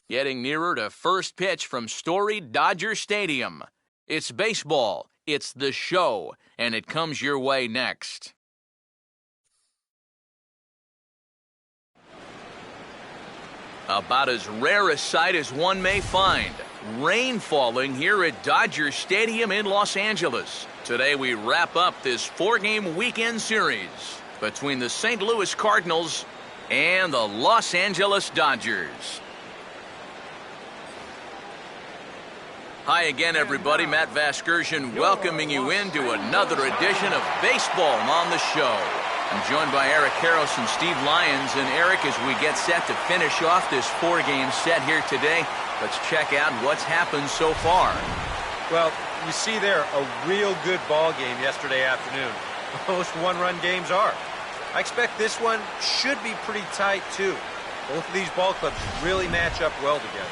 Getting nearer to first pitch from storied Dodger Stadium. It's baseball, it's the show, and it comes your way next. About as rare a sight as one may find. Rain falling here at Dodger Stadium in Los Angeles. Today we wrap up this 4-game weekend series between the St. Louis Cardinals and the Los Angeles Dodgers. Hi again, everybody. Matt Vasgersian welcoming you into another edition of Baseball on the Show. I'm joined by Eric Karros and Steve Lyons. And Eric, as we get set to finish off this 4-game set here today, let's check out what's happened so far. Well, you see there a real good ball game yesterday afternoon. Most one-run games are. I expect this one should be pretty tight, too. Both of these ball clubs really match up well together.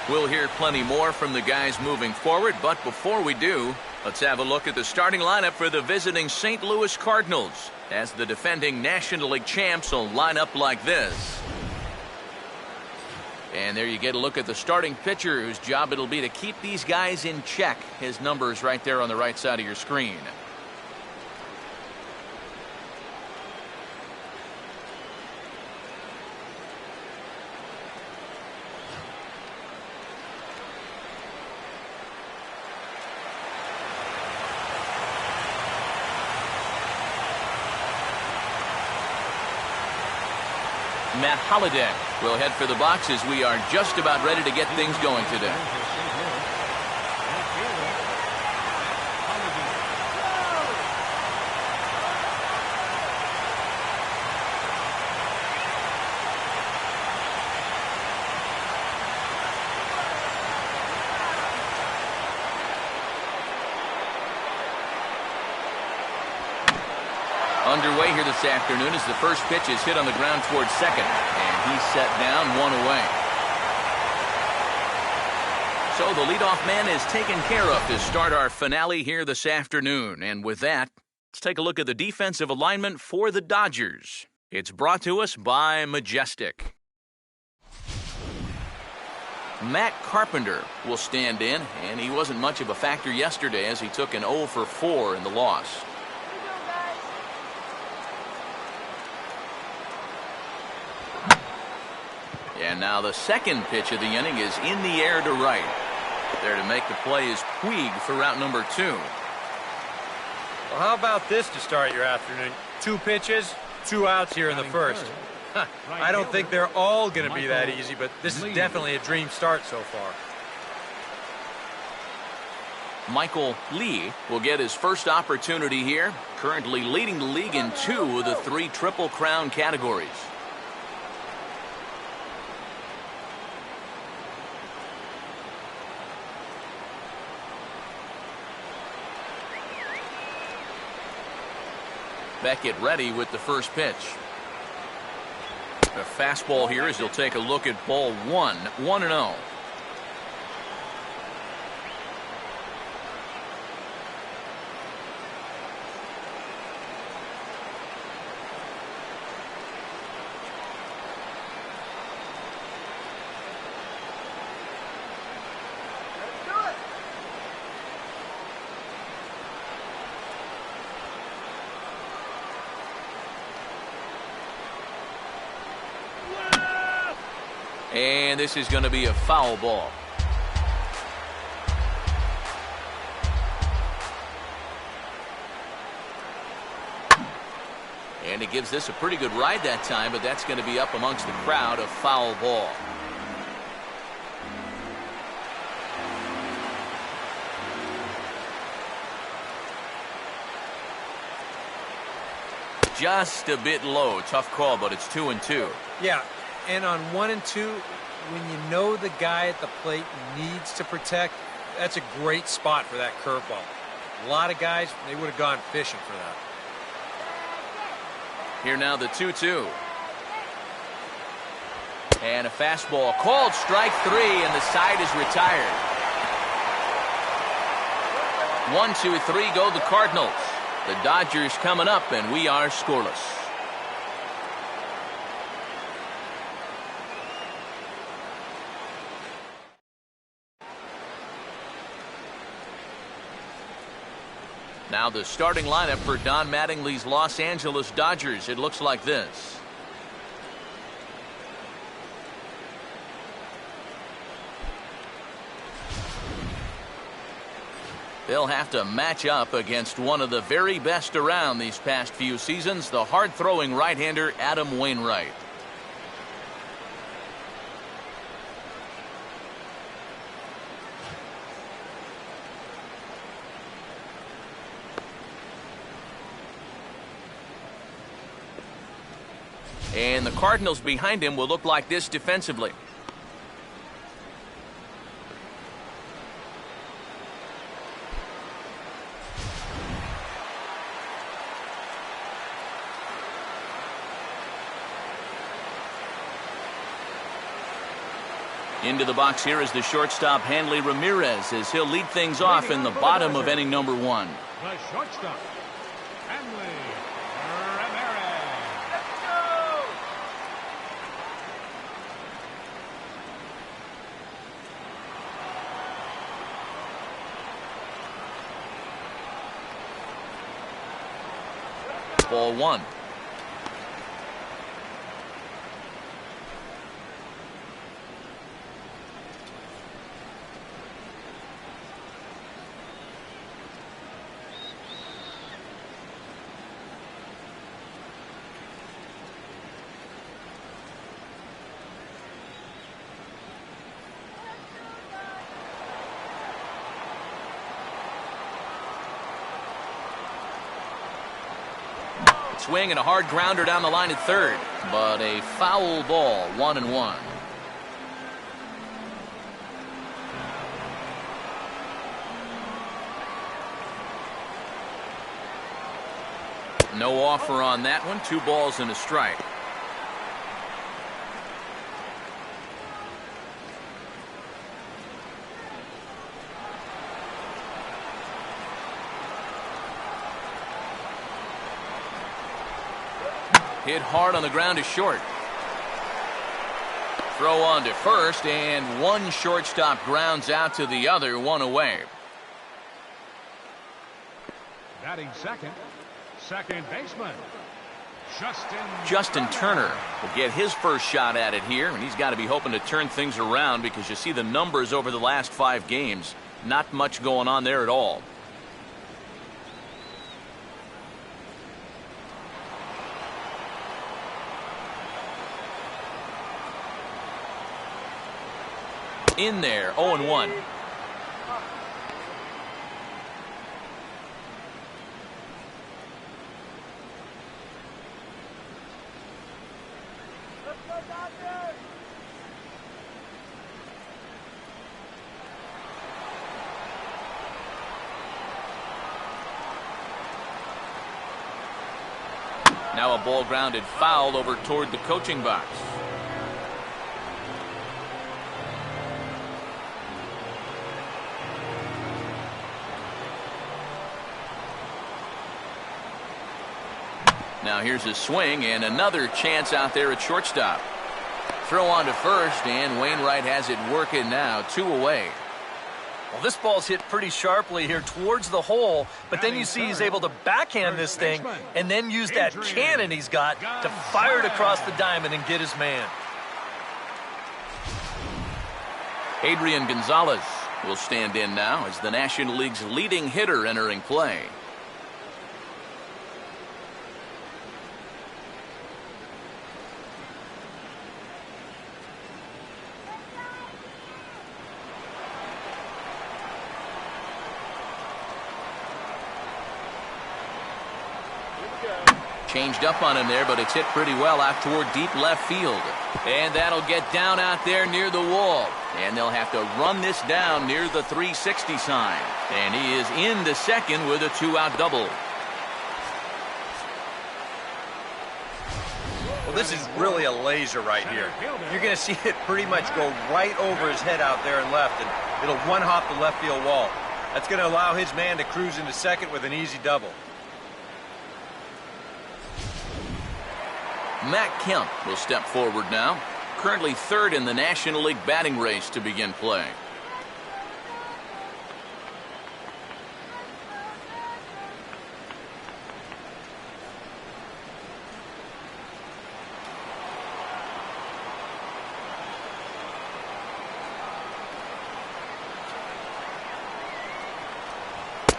We'll hear plenty more from the guys moving forward, but before we do, let's have a look at the starting lineup for the visiting St. Louis Cardinals, as the defending National League champs will line up like this. And there you get a look at the starting pitcher, whose job it'll be to keep these guys in check. His number's right there on the right side of your screen. Matt Holliday will head for the box as we are just about ready to get things going today. Underway here this afternoon as the first pitch is hit on the ground towards second, and he's set down, one away. So the leadoff man is taken care of to start our finale here this afternoon. And with that, let's take a look at the defensive alignment for the Dodgers. It's brought to us by Majestic. Matt Carpenter will stand in, and he wasn't much of a factor yesterday as he took an 0 for 4 in the loss. And now the second pitch of the inning is in the air to right. There to make the play is Puig for route number 2. Well, how about this to start your afternoon? 2 pitches, 2 outs here in the first. I don't think they're all going to be that easy, but this is definitely a dream start so far. Michael Lee will get his first opportunity here, currently leading the league in 2 of the 3 Triple Crown categories. Beckett ready with the first pitch. A fastball here as he'll take a look at ball 1, 1-0. And this is going to be a foul ball. And he gives this a pretty good ride that time, but that's going to be up amongst the crowd, a foul ball. Just a bit low. Tough call, but it's 2-2. Yeah. And on 1 and 2, when you know the guy at the plate needs to protect, that's a great spot for that curveball. A lot of guys, they would have gone fishing for that. Here now the 2-2. And a fastball called strike 3, and the side is retired. 1-2-3 go the Cardinals. The Dodgers coming up, and we are scoreless. Now the starting lineup for Don Mattingly's Los Angeles Dodgers. It looks like this. They'll have to match up against one of the very best around these past few seasons, the hard-throwing right-hander Adam Wainwright. And the Cardinals behind him will look like this defensively. Into the box here is the shortstop Hanley Ramirez as he'll lead things off in the bottom of inning number 1. The shortstop, Hanley Ramirez. Let's go. Ball 1. Swing and a hard grounder down the line at third, but a foul ball, 1-1. No offer on that one. 2 balls and a strike. Hit hard on the ground to short. Throw on to first, and one shortstop grounds out to the other, 1 away. Batting second, second baseman, Justin Turner will get his first shot at it here, and he's got to be hoping to turn things around because you see the numbers over the last 5 games. Not much going on there at all. In there, 0-1. Now a ball grounded foul over toward the coaching box. Now here's a swing and another chance out there at shortstop. Throw on to first, and Wainwright has it working now, 2 away. Well, this ball's hit pretty sharply here towards the hole, but then you see he's able to backhand this thing and then use that cannon he's got to fire it across the diamond and get his man. Adrian Gonzalez will stand in now as the National League's leading hitter entering play. Changed up on him there, but it's hit pretty well out toward deep left field. And that'll get down out there near the wall. And they'll have to run this down near the 360 sign. And he is into second with a 2-out double. Well, this is really a laser right here. You're going to see it pretty much go right over his head out there and left, and it'll one-hop the left field wall. That's going to allow his man to cruise into second with an easy double. Matt Kemp will step forward now, currently 3rd in the National League batting race to begin play.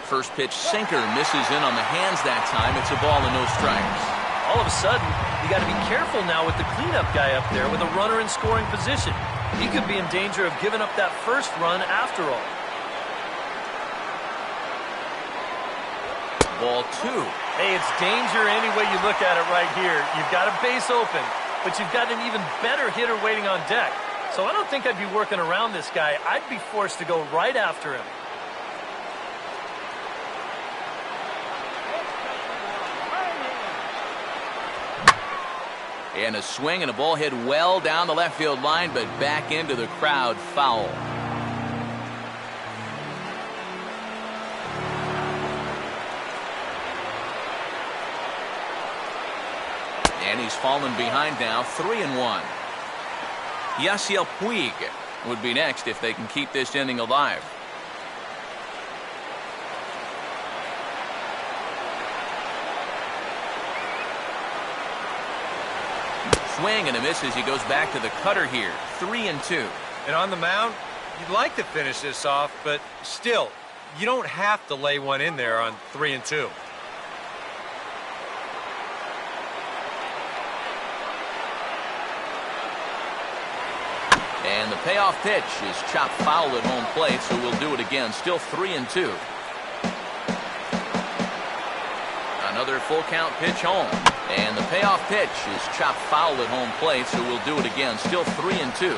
First pitch sinker misses in on the hands that time. It's a ball and no strikes. All of a sudden, you got to be careful now with the cleanup guy up there with a runner in scoring position. He could be in danger of giving up that first run after all. Ball 2. Hey, it's danger any way you look at it right here. You've got a base open, but you've got an even better hitter waiting on deck. So I don't think I'd be working around this guy. I'd be forced to go right after him. And a swing and a ball hit well down the left field line, but back into the crowd, foul. And he's fallen behind now, 3-1. Yasiel Puig would be next if they can keep this inning alive. Swing and a miss as he goes back to the cutter here. 3-2. And on the mound, you'd like to finish this off, but still, you don't have to lay one in there on 3-2. And the payoff pitch is chopped foul at home plate, so we'll do it again. Still 3-2. Another full count pitch home. And the payoff pitch is chopped foul at home plate, so we'll do it again. Still 3-2.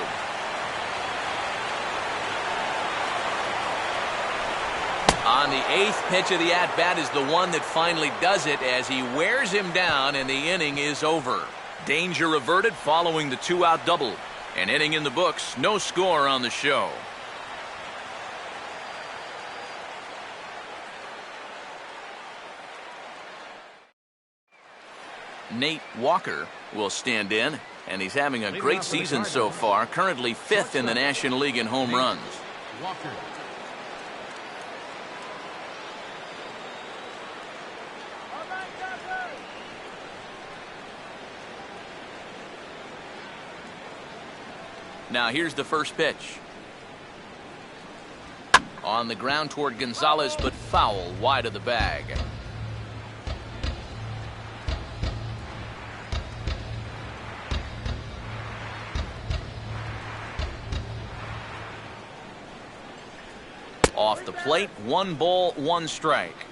On the 8th pitch of the at-bat is the one that finally does it as he wears him down and the inning is over. Danger averted following the 2-out double. An inning in the books, no score on the show. Nate Walker will stand in, and he's having a great season so far, currently 5th in the National League in home runs. Walker. Now here's the first pitch. On the ground toward Gonzalez, but foul wide of the bag. Off the plate, 1 ball, 1 strike.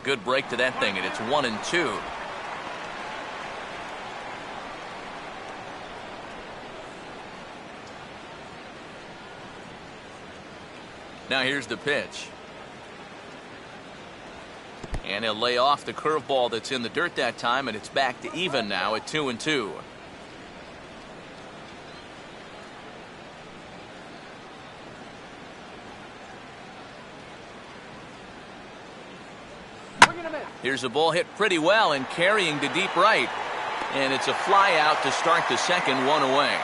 Good break to that thing, and it's 1-2. Now here's the pitch. And he'll lay off the curveball that's in the dirt that time, and it's back to even now at 2-2. Here's a ball hit pretty well and carrying to deep right. And it's a fly out to start the second, 1 away.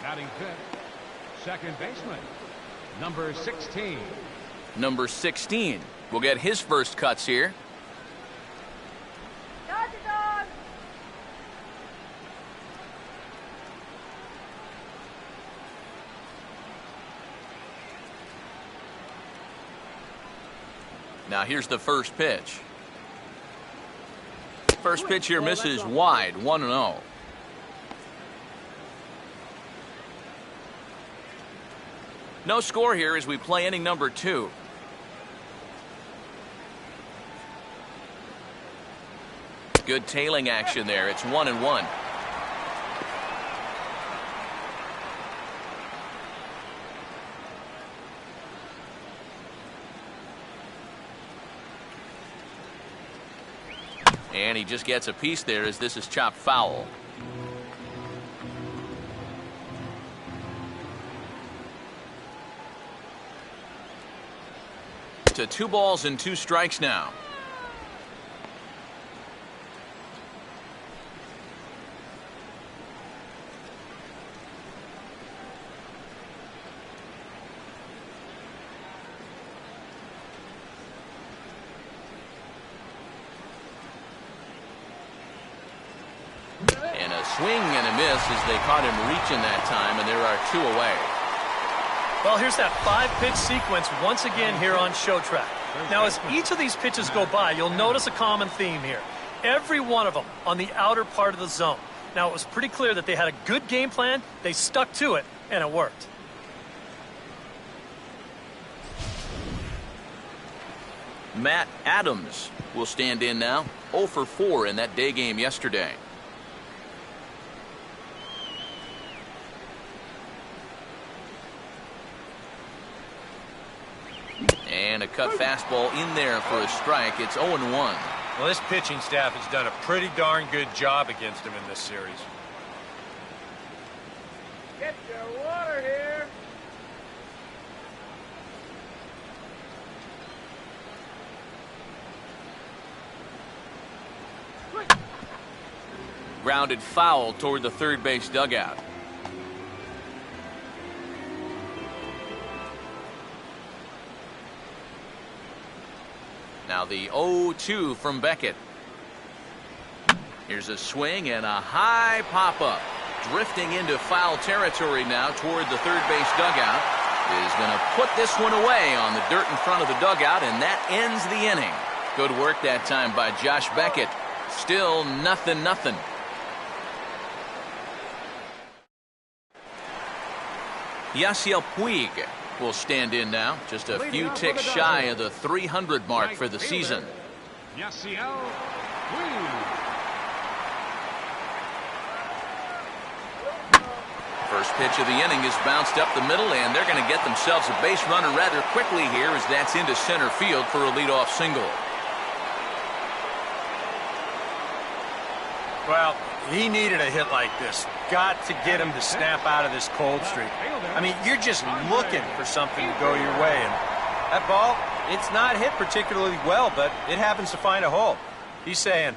Batting fifth, second baseman, number 16. Number 16 will get his first cuts here. Now here's the first pitch. First pitch here misses wide, 1-0. No score here as we play inning number 2. Good tailing action there. It's 1-1. And he just gets a piece there as this is chopped foul. To 2 balls and 2 strikes now. swing and a miss as they caught him reaching that time, and there are 2 away. Well, here's that 5-pitch sequence once again here on Show Track. Now, as each of these pitches go by, you'll notice a common theme here. Every one of them on the outer part of the zone. Now, it was pretty clear that they had a good game plan, they stuck to it, and it worked. Matt Adams will stand in now, 0 for 4 in that day game yesterday. And a cut fastball in there for a strike. It's 0-1. Well, this pitching staff has done a pretty darn good job against him in this series. Get your water here. Grounded foul toward the third base dugout. Now the 0-2 from Beckett. Here's a swing and a high pop-up. Drifting into foul territory now toward the third base dugout. Is going to put this one away on the dirt in front of the dugout, and that ends the inning. Good work that time by Josh Beckett. Still 0-0. Yasiel Puig will stand in now, just a few ticks shy of the 300 mark for the season. Yasiel Puig. First pitch of the inning is bounced up the middle, and they're going to get themselves a base runner rather quickly here as that's into center field for a leadoff single. Well, he needed a hit like this. Got to get him to snap out of this cold streak. I mean, you're just looking for something to go your way, and that ball, it's not hit particularly well, but it happens to find a hole. He's saying,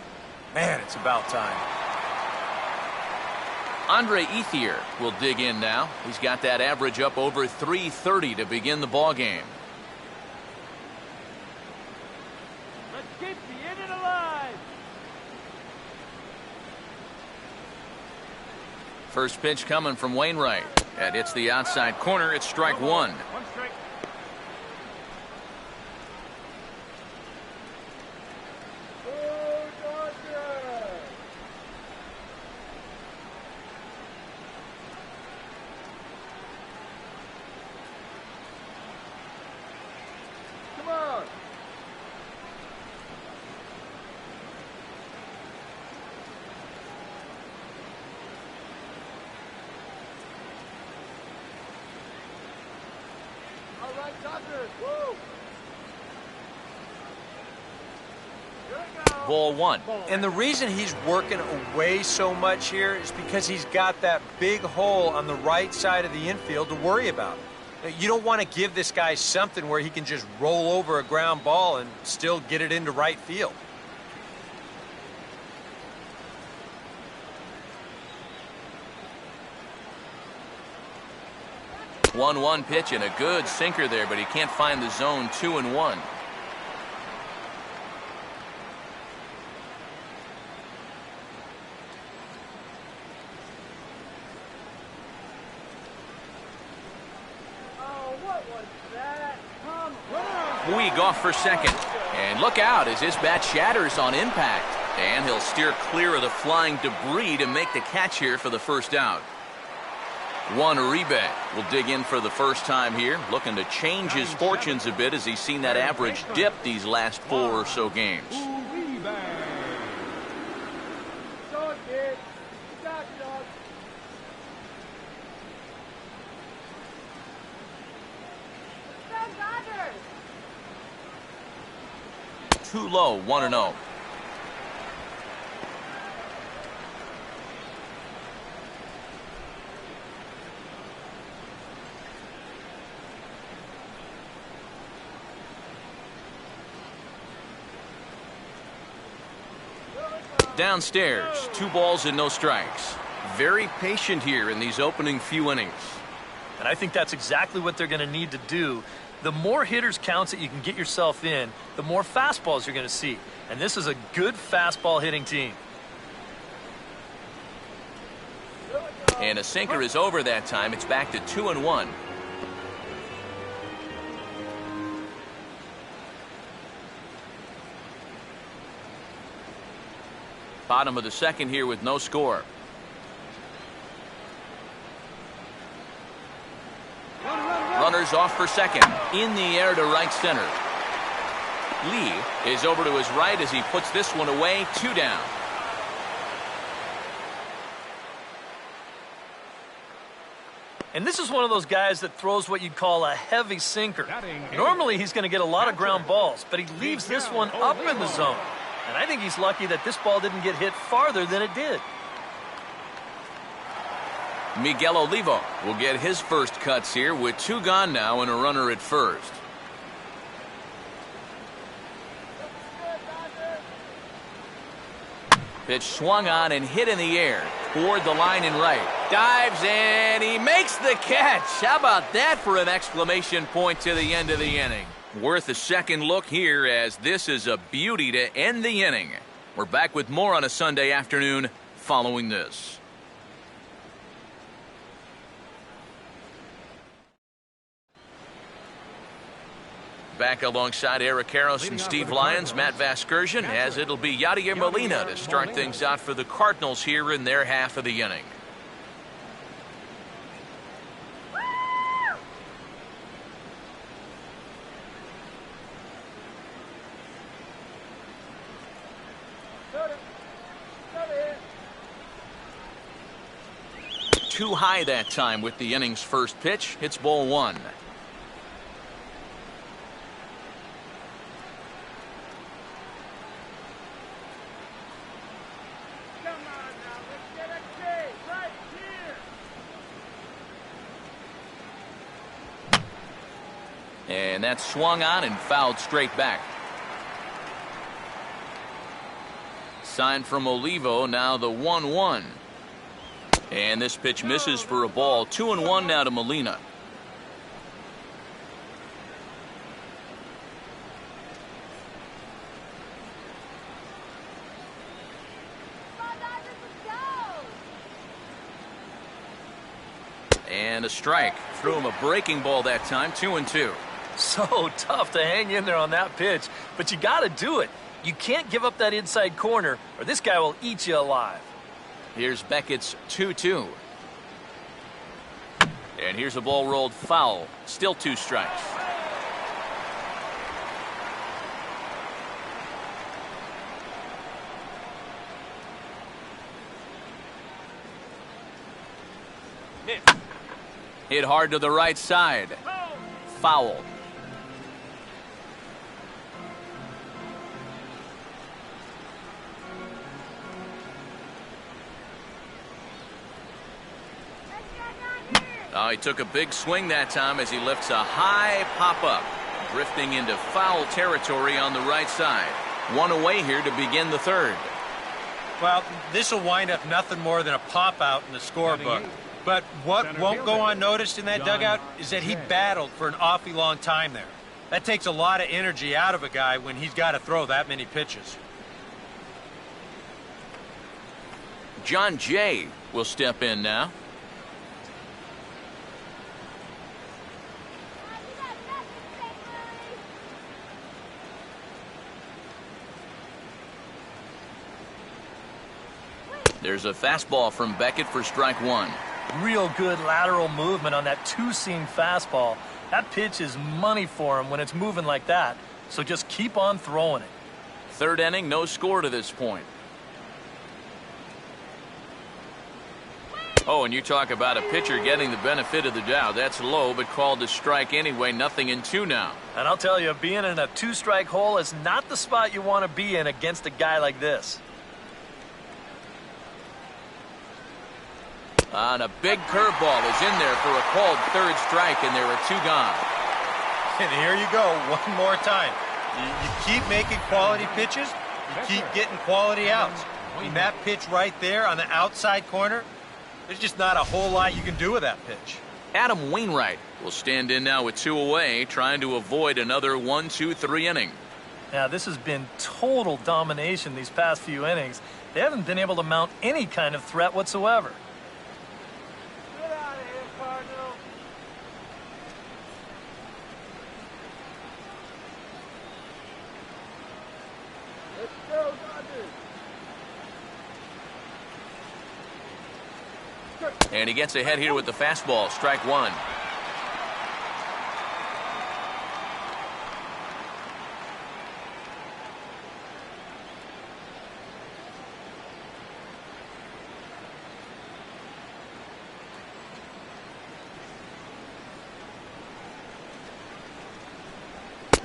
man, it's about time. Andre Ethier will dig in now. He's got that average up over 330 to begin the ball game. Let's keep the inning alive. First pitch coming from Wainwright. And it's the outside corner. It's strike 1. One strike. Come on. All right, Dodgers. Woo. Good go. Ball 1. And the reason he's working away so much here is because he's got that big hole on the right side of the infield to worry about. You don't want to give this guy something where he can just roll over a ground ball and still get it into right field. One pitch and a good sinker there, but he can't find the zone. 2-1. Oh, what was that? Come on. Puig off for second. And look out as his bat shatters on impact. And he'll steer clear of the flying debris to make the catch here for the first out. Juan Uribe will dig in for the first time here, looking to change his fortunes a bit as he's seen that average dip these last 4 or so games. Uribe. Go, kid. You got it, dog. Go, Dodgers. Too low, 1-0. Downstairs, 2 balls and no strikes. Very patient here in these opening few innings. And I think that's exactly what they're going to need to do. The more hitters counts that you can get yourself in, the more fastballs you're going to see. And this is a good fastball hitting team. And a sinker is over that time. It's back to 2-1. Bottom of the second here with no score. Runners off for second. In the air to right center. Lee is over to his right as he puts this one away. 2 down. And this is one of those guys that throws what you'd call a heavy sinker. Normally he's going to get a lot of ground balls, but he leaves this one up in the zone. And I think he's lucky that this ball didn't get hit farther than it did. Miguel Olivo will get his first cuts here with 2 gone now and a runner at first. Pitch swung on and hit in the air toward the line and right. Dives and he makes the catch. How about that for an exclamation point to the end of the inning? Worth a second look here as this is a beauty to end the inning. We're back with more on a Sunday afternoon following this. Back alongside Eric Karros and Steve Lyons, Matt Vasgersian, as it'll be Yadier Molina to start things out for the Cardinals here in their half of the inning. Too high that time with the inning's first pitch. It's ball 1. And that's swung on and fouled straight back. Sign from Olivo, now the 1-1. And this pitch misses for a ball. 2-1 now to Molina. And a strike. Threw him a breaking ball that time. 2-2. So tough to hang in there on that pitch, but you got to do it. You can't give up that inside corner or this guy will eat you alive. Here's Beckett's 2-2. And here's a ball rolled foul. Still 2 strikes. Hit hard to the right side. Foul. Oh, he took a big swing that time as he lifts a high pop-up, drifting into foul territory on the right side. 1 away here to begin the third. Well, this will wind up nothing more than a pop-out in the scorebook. But what won't go unnoticed in that dugout is that he battled for an awfully long time there. That takes a lot of energy out of a guy when he's got to throw that many pitches. John Jay will step in now. There's a fastball from Beckett for strike 1. Real good lateral movement on that 2-seam fastball. That pitch is money for him when it's moving like that. So just keep on throwing it. Third inning, no score to this point. Oh, and you talk about a pitcher getting the benefit of the doubt. That's low, but called a strike anyway. 0-2 now. And I'll tell you, being in a 2-strike hole is not the spot you want to be in against a guy like this. And a big curveball is in there for a called third strike, and there are 2 gone. And here you go, one more time. You keep making quality pitches, you keep getting quality outs. And that pitch right there on the outside corner, there's just not a whole lot you can do with that pitch. Adam Wainwright will stand in now with 2 away, trying to avoid another 1-2-3 inning. Now, this has been total domination these past few innings. They haven't been able to mount any kind of threat whatsoever. And he gets ahead here with the fastball. Strike one.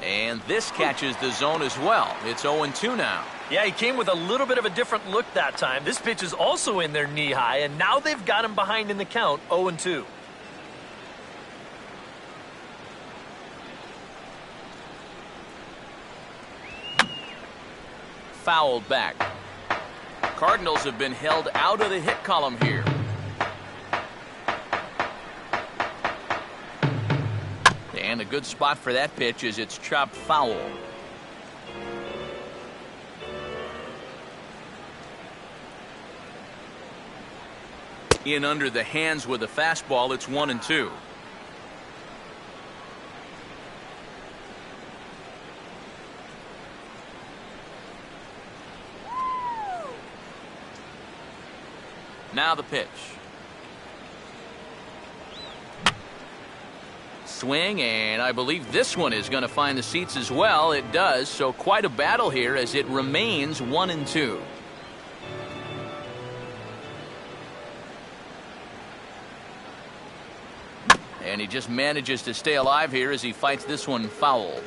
And this catches the zone as well. It's 0-2 now. Yeah, he came with a little bit of a different look that time. This pitch is also in there knee-high, and now they've got him behind in the count, 0-2. Fouled back. Cardinals have been held out of the hit column here. And a good spot for that pitch is it's chopped foul. In under the hands with a fastball, it's 1-2. Now the pitch. Swing, and I believe this one is going to find the seats as well. It does, so quite a battle here as it remains 1-2. And he just manages to stay alive here as he fights this one foul.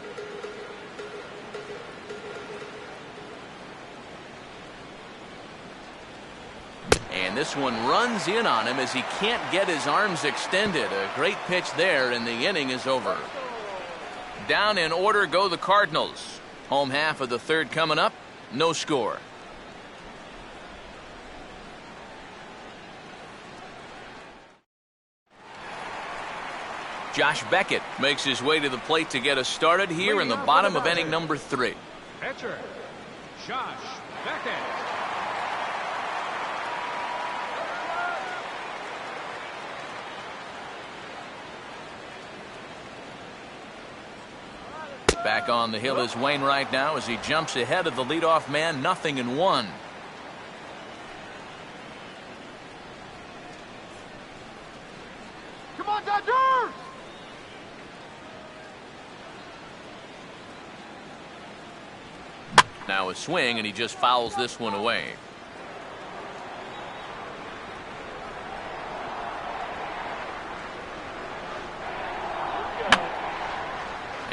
And this one runs in on him as he can't get his arms extended. A great pitch there, and the inning is over. Down in order go the Cardinals. Home half of the third coming up. No score. Josh Beckett makes his way to the plate to get us started here in the bottom of inning number 3. Pitcher, Josh Beckett. Back on the hill is Wainwright now as he jumps ahead of the leadoff man, 0-1. Come on, Dodgers! Now a swing, and he just fouls this one away.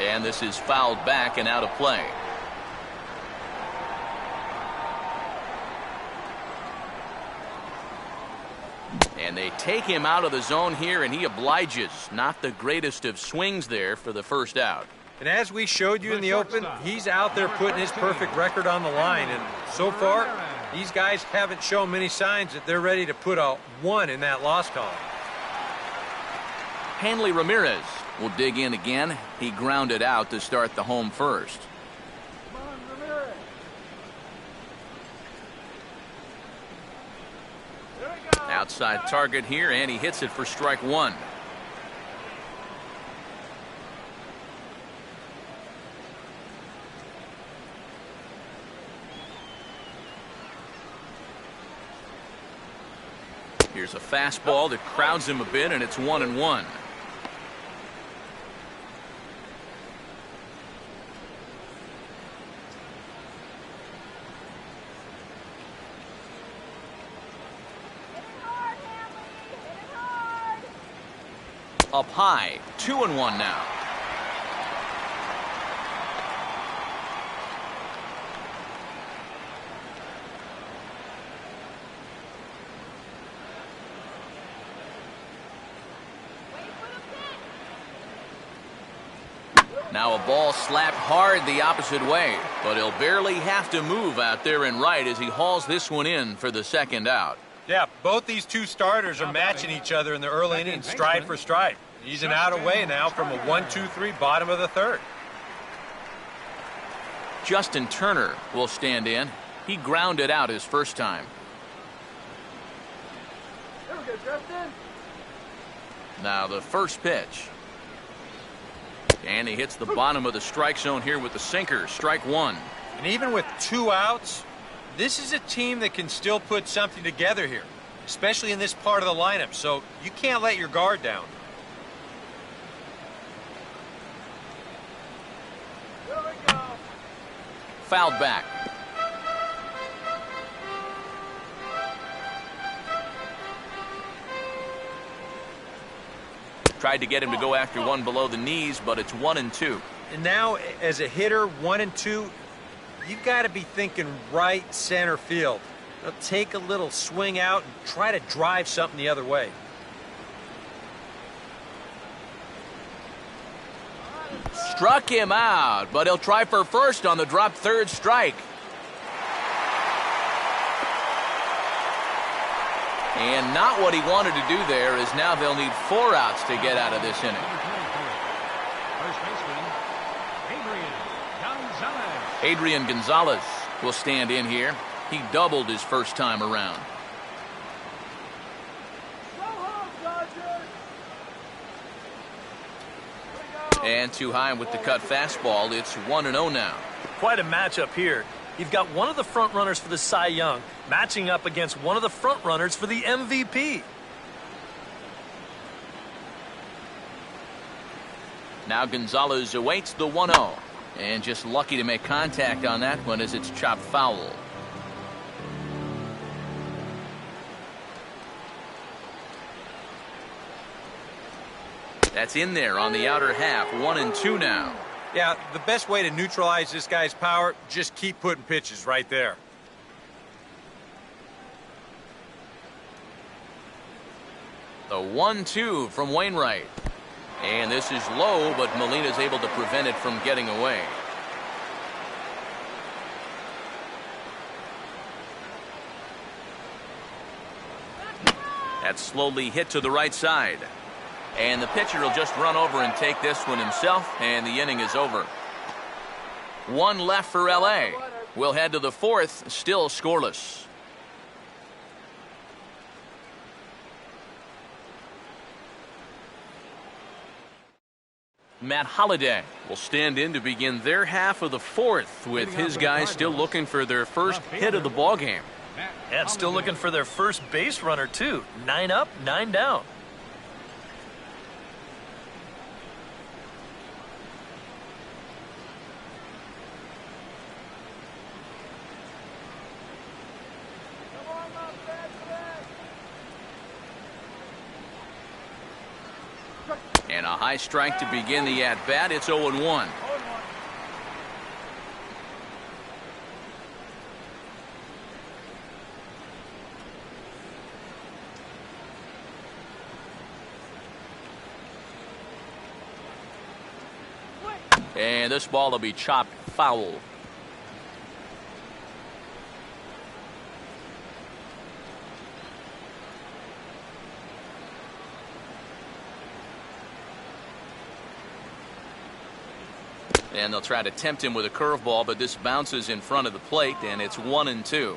And this is fouled back and out of play. And they take him out of the zone here, and he obliges. Not the greatest of swings there for the first out. And as we showed you in the open, he's out there putting his perfect record on the line. And so far, these guys haven't shown many signs that they're ready to put a 1 in that loss column. Hanley Ramirez will dig in again. He grounded out to start the home first. Come on, Ramirez. There we go. Outside target here, and he hits it for strike one. Here's a fastball that crowds him a bit, and it's 1-1. Up high, 2-1 now. Now a ball slapped hard the opposite way, but he'll barely have to move out there in right as he hauls this one in for the second out. Yeah, both these two starters are matching each other in the early innings, stride for stride. He's an out away now from a 1-2-3 bottom of the third. Justin Turner will stand in. He grounded out his first time. There we go, Justin. Now the first pitch. And he hits the bottom of the strike zone here with the sinker. Strike one. And even with 2 outs, this is a team that can still put something together here. especially in this part of the lineup, so you can't let your guard down. Here we go. Fouled back. Tried to get him to go after one below the knees, but it's 1-2. And now, as a hitter, 1 and 2, you've got to be thinking right center field. Now, take a little swing out and try to drive something the other way. Struck him out, but he'll try for first on the drop third strike. And not what he wanted to do there, is now they'll need 4 outs to get out of this inning. First baseman, Adrian Gonzalez. Adrian Gonzalez will stand in here. He doubled his first time around. Go home, Dodgers. Here we go. And too high with the cut fastball. It's 1-0 now. Quite a matchup here. You've got one of the front runners for the Cy Young matching up against one of the front runners for the MVP. Now Gonzalez awaits the 1-0. And just lucky to make contact on that one as it's chopped foul. That's in there on the outer half. 1-2 now. Yeah, the best way to neutralize this guy's power, just keep putting pitches right there. The 1-2 from Wainwright. And this is low, but Molina's able to prevent it from getting away. That's slowly hit to the right side. And the pitcher will just run over and take this one himself, and the inning is over. 1 left for L.A. We'll head to the 4th, still scoreless. Matt Holliday will stand in to begin their half of the 4th, with his guys still looking for their first hit of the ballgame. And still looking for their first base runner, too. 9 up, 9 down. Come on, my bad. And a high strike to begin the at-bat. It's 0-1. And this ball will be chopped foul. And they'll try to tempt him with a curveball, but this bounces in front of the plate, and it's 1-2.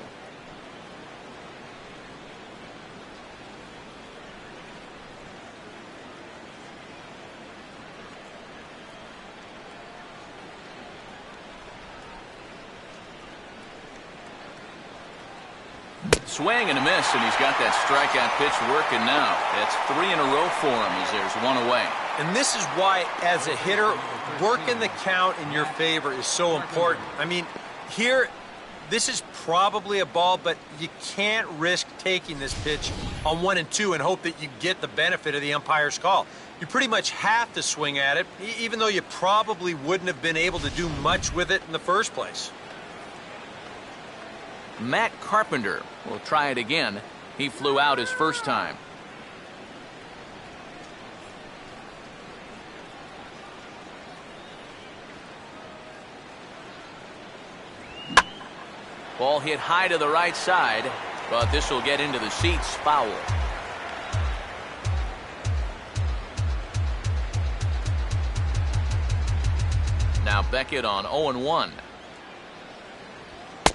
Swing and a miss, and he's got that strikeout pitch working now. That's 3 in a row for him as there's 1 away. And this is why, as a hitter, working the count in your favor is so important. I mean, here, this is probably a ball, but you can't risk taking this pitch on 1 and 2 and hope that you get the benefit of the umpire's call. You pretty much have to swing at it, even though you probably wouldn't have been able to do much with it in the first place. Matt Carpenter will try it again. He flew out his first time. Ball hit high to the right side, but this will get into the seats. Foul. Now Beckett on 0-1.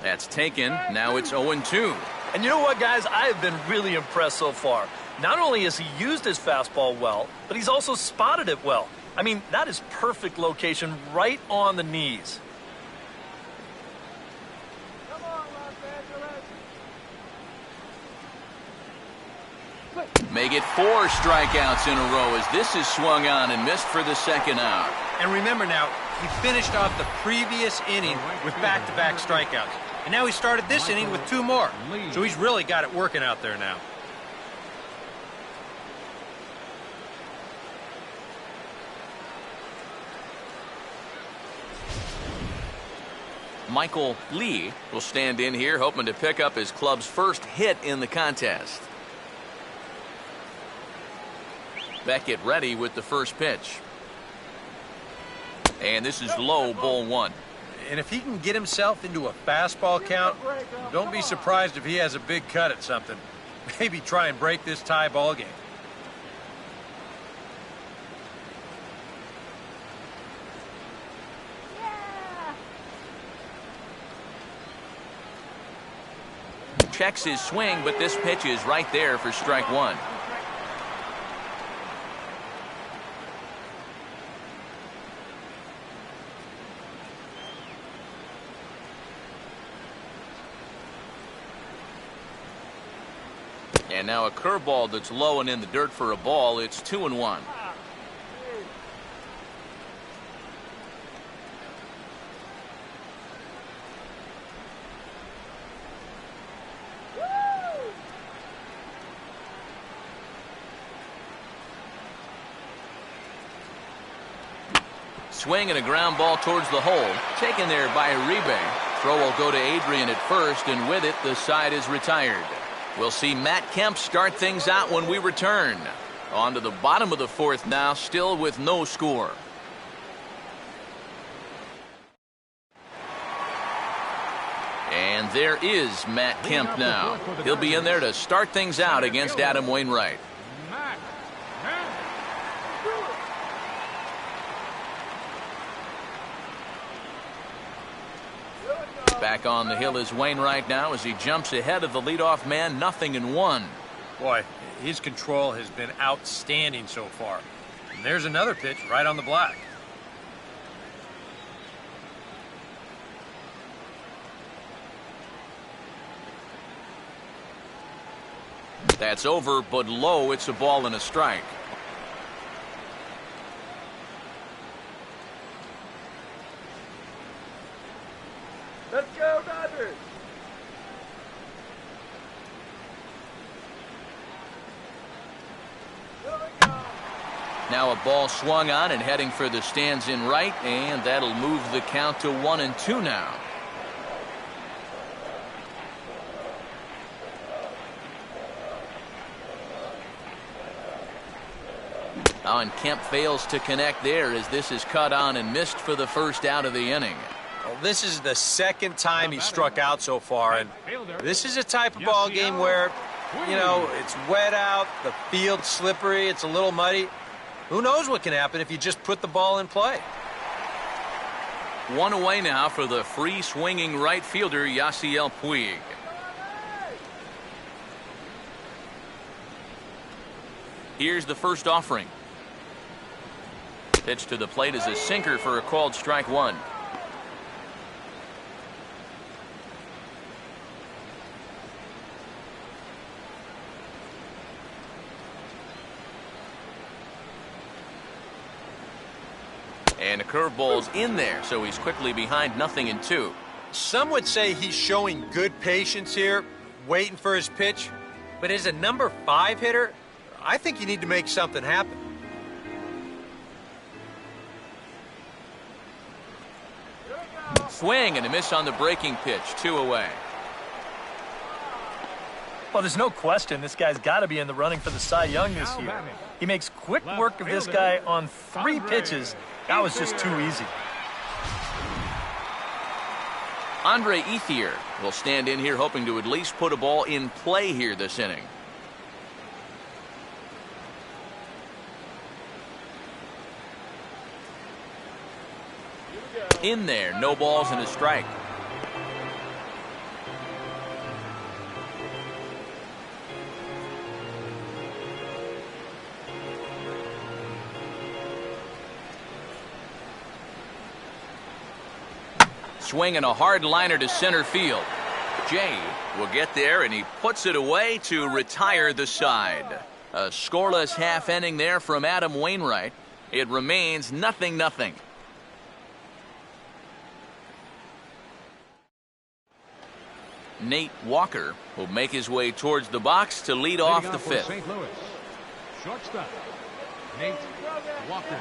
That's taken. Now it's 0-2. And you know what, guys? I have been really impressed so far. Not only has he used his fastball well, but he's also spotted it well. I mean, that is perfect location right on the knees. Come on, Los Angeles. May get 4 strikeouts in a row as this is swung on and missed for the second out. And remember now, he finished off the previous inning with back-to-back strikeouts. And now he started this inning with 2 more. So he's really got it working out there now. Michael Lee will stand in here hoping to pick up his club's first hit in the contest. Beckett ready with the first pitch. And this is low, ball 1. And if he can get himself into a fastball count, don't be surprised if he has a big cut at something. Maybe try and break this tie ball game. Checks his swing, but this pitch is right there for strike 1. And now a curveball that's low and in the dirt for a ball. It's 2-1. Swing and a ground ball towards the hole. Taken there by Uribe. Throw will go to Adrian at first, and with it, the side is retired. We'll see Matt Kemp start things out when we return. On to the bottom of the 4th now, still with no score. And there is Matt Kemp now. He'll be in there to start things out against Adam Wainwright. Back on the hill is Wainwright now as he jumps ahead of the leadoff man, 0-1. Boy, his control has been outstanding so far. And there's another pitch right on the black. That's over, but low. It's a ball and a strike. Let's go, Dodgers! Now a ball swung on and heading for the stands in right, and that'll move the count to 1-2 now. Oh, and Kemp fails to connect there as this is cut on and missed for the first out of the inning. Well, this is the second time he struck out so far, and this is a type of ball game where, you know, it's wet out, the field's slippery, it's a little muddy. Who knows what can happen if you just put the ball in play? 1 away now for the free swinging right fielder, Yasiel Puig. Here's the first offering. Pitch to the plate is a sinker for a called strike 1. And a curveball's in there, so he's quickly behind 0-2. Some would say he's showing good patience here, waiting for his pitch. But as a number 5 hitter, I think you need to make something happen. Swing and a miss on the breaking pitch. 2 away. Well, there's no question this guy's got to be in the running for the Cy Young this year. He makes quick work of this guy on 3 pitches. That was just too easy. Andre Ethier will stand in here hoping to at least put a ball in play here this inning. In there, no balls and a strike. Swinging a hard liner to center field. Jay will get there, and he puts it away to retire the side. A scoreless half inning there from Adam Wainwright. It remains 0-0. Nate Walker will make his way towards the box to lead off the fifth. St. Louis. Shortstop, Nate Walker.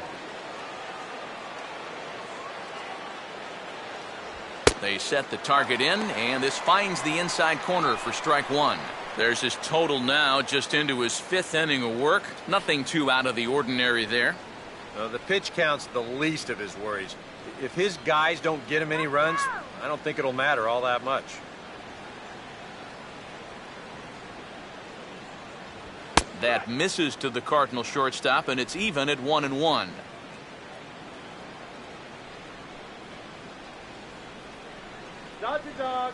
They set the target in, and this finds the inside corner for strike one. There's his total now, just into his fifth inning of work. Nothing too out of the ordinary there. The pitch count's the least of his worries. If his guys don't get him any runs, I don't think it'll matter all that much. That misses to the Cardinal shortstop, and it's even at 1-1. Dodger dog.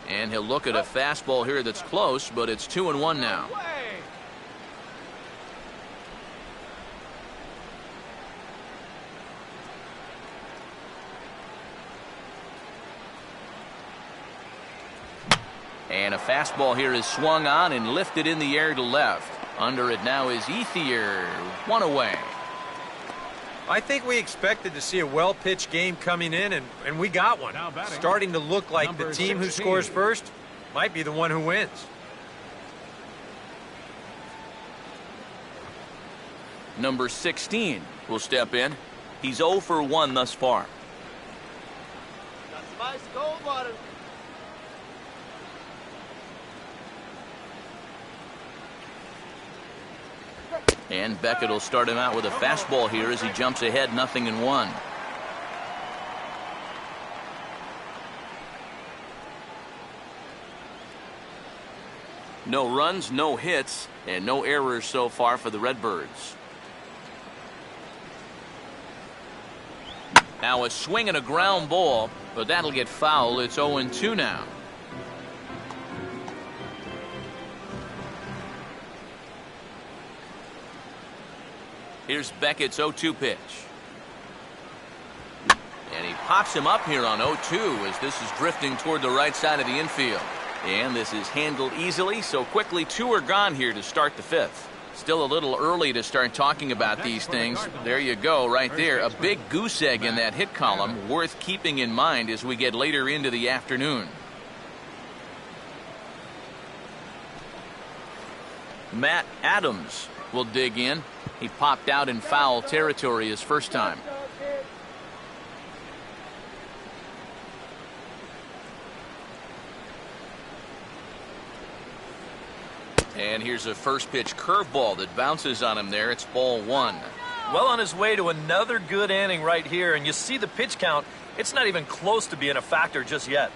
And he'll look at a fastball here that's close, but it's 2-1 now. And a fastball here is swung on and lifted in the air to left. Under it now is Ethier. One away. I think we expected to see a well-pitched game coming in, and we got one. Starting to look like the team who scores first might be the one who wins. Number 16 will step in. He's 0 for 1 thus far. Got some ice cold water. And Beckett will start him out with a fastball here as he jumps ahead 0-1. No runs, no hits, and no errors so far for the Redbirds. Now a swing and a ground ball, but that'll get foul. It's 0-2 now. Here's Beckett's 0-2 pitch. And he pops him up here on 0-2 as this is drifting toward the right side of the infield. And this is handled easily, so quickly 2 are gone here to start the fifth. Still a little early to start talking about these things. There you go, right there. A big goose egg in that hit column, worth keeping in mind as we get later into the afternoon. Matt Adams will dig in. He popped out in foul territory his first time. And here's a first pitch curveball that bounces on him there. It's ball 1. Well on his way to another good inning right here, and you see the pitch count. It's not even close to being a factor just yet.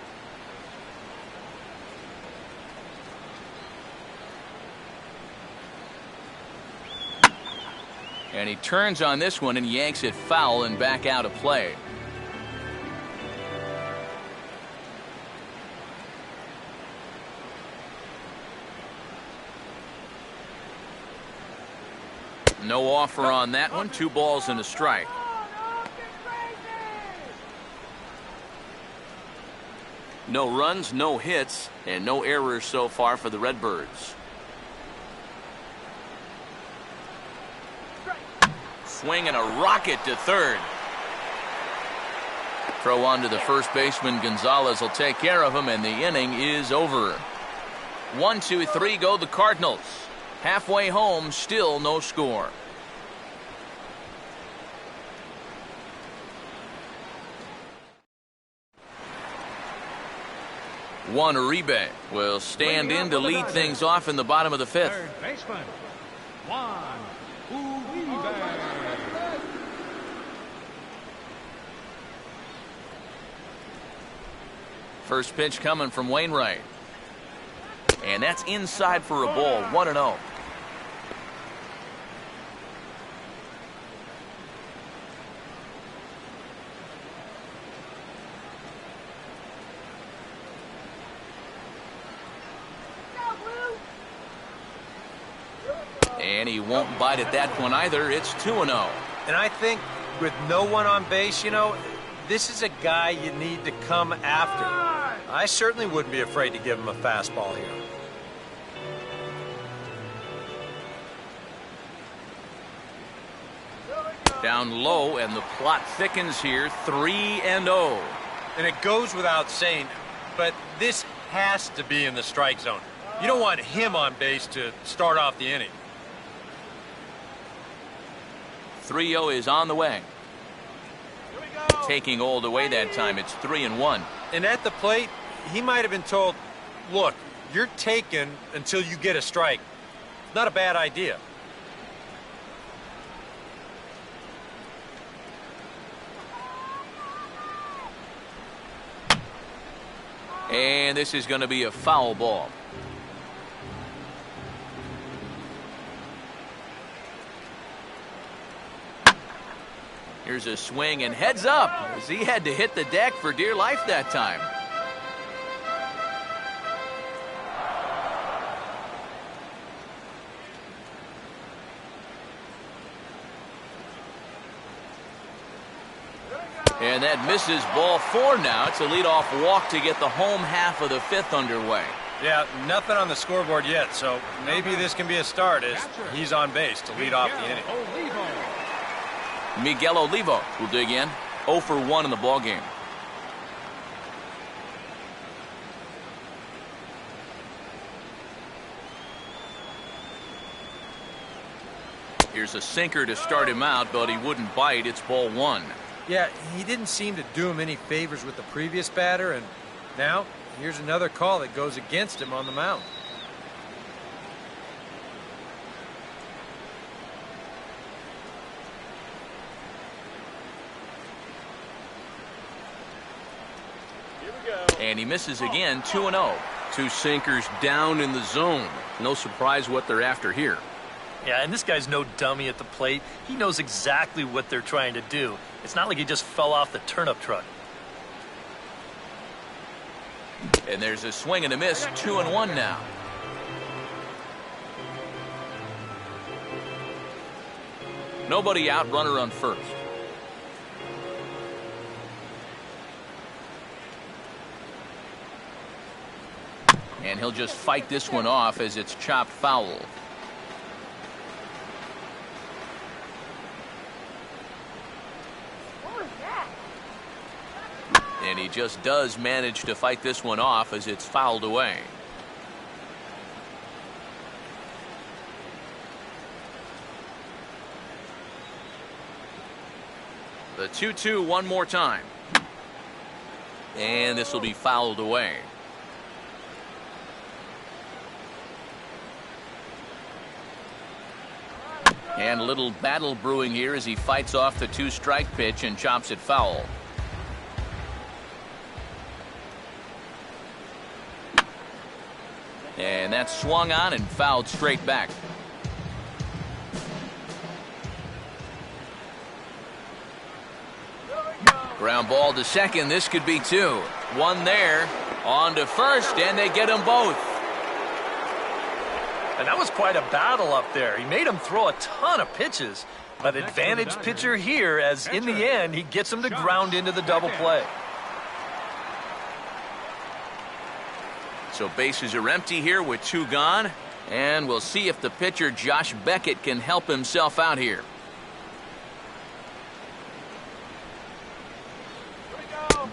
And he turns on this one and yanks it foul and back out of play. No offer on that one. 2 balls and a strike. No runs, no hits, and no errors so far for the Redbirds. Swing and a rocket to third. Throw on to the first baseman. Gonzalez will take care of him, and the inning is over. 1, 2, 3 go the Cardinals. Halfway home, still no score. Juan Uribe will stand in to lead things off in the bottom of the fifth. Third baseman, Juan Uribe. First pitch coming from Wainwright. And that's inside for a ball. 1-0. And he won't bite at that one either. It's 2-0. And I think With no one on base, you know, this is a guy you need to come after. I certainly wouldn't be afraid to give him a fastball here. Down low, and the plot thickens here, 3-0. And it goes without saying, but this has to be in the strike zone. You don't want him on base to start off the inning. 3-0 is on the way. Taking Old away that time, it's 3-1. And at the plate, he might have been told, look, you're taken until you get a strike. Not a bad idea. And this is going to be a foul ball. Here's a swing and heads up as he had to hit the deck for dear life that time. And that misses, ball 4 now. It's a leadoff walk to get the home half of the 5th underway. Yeah, nothing on the scoreboard yet, so maybe this can be a start as he's on base to lead off the inning. Miguel Olivo will dig in. 0 for 1 in the ballgame. Here's a sinker to start him out, but he wouldn't bite. It's ball 1. Yeah, he didn't seem to do him any favors with the previous batter, and now here's another call that goes against him on the mound. And he misses again, 2-0. 2 sinkers down in the zone. No surprise what they're after here. Yeah, and this guy's no dummy at the plate. He knows exactly what they're trying to do. It's not like he just fell off the turnip truck. And there's a swing and a miss, 2-1 now. Nobody out, runner on first. And he'll just fight this one off as it's chopped foul. And he just does manage to fight this one off as it's fouled away. The 2-2 one more time. And this will be fouled away. And a little battle brewing here as he fights off the 2-strike pitch and chops it foul. And that's swung on and fouled straight back. Ground ball to second. This could be 2. 1 there. On to first, and they get them both. And that was quite a battle up there. He made him throw a ton of pitches. But advantage pitcher here, as in the end, he gets him to ground into the double play. So bases are empty here with 2 gone. And we'll see if the pitcher, Josh Beckett, can help himself out here.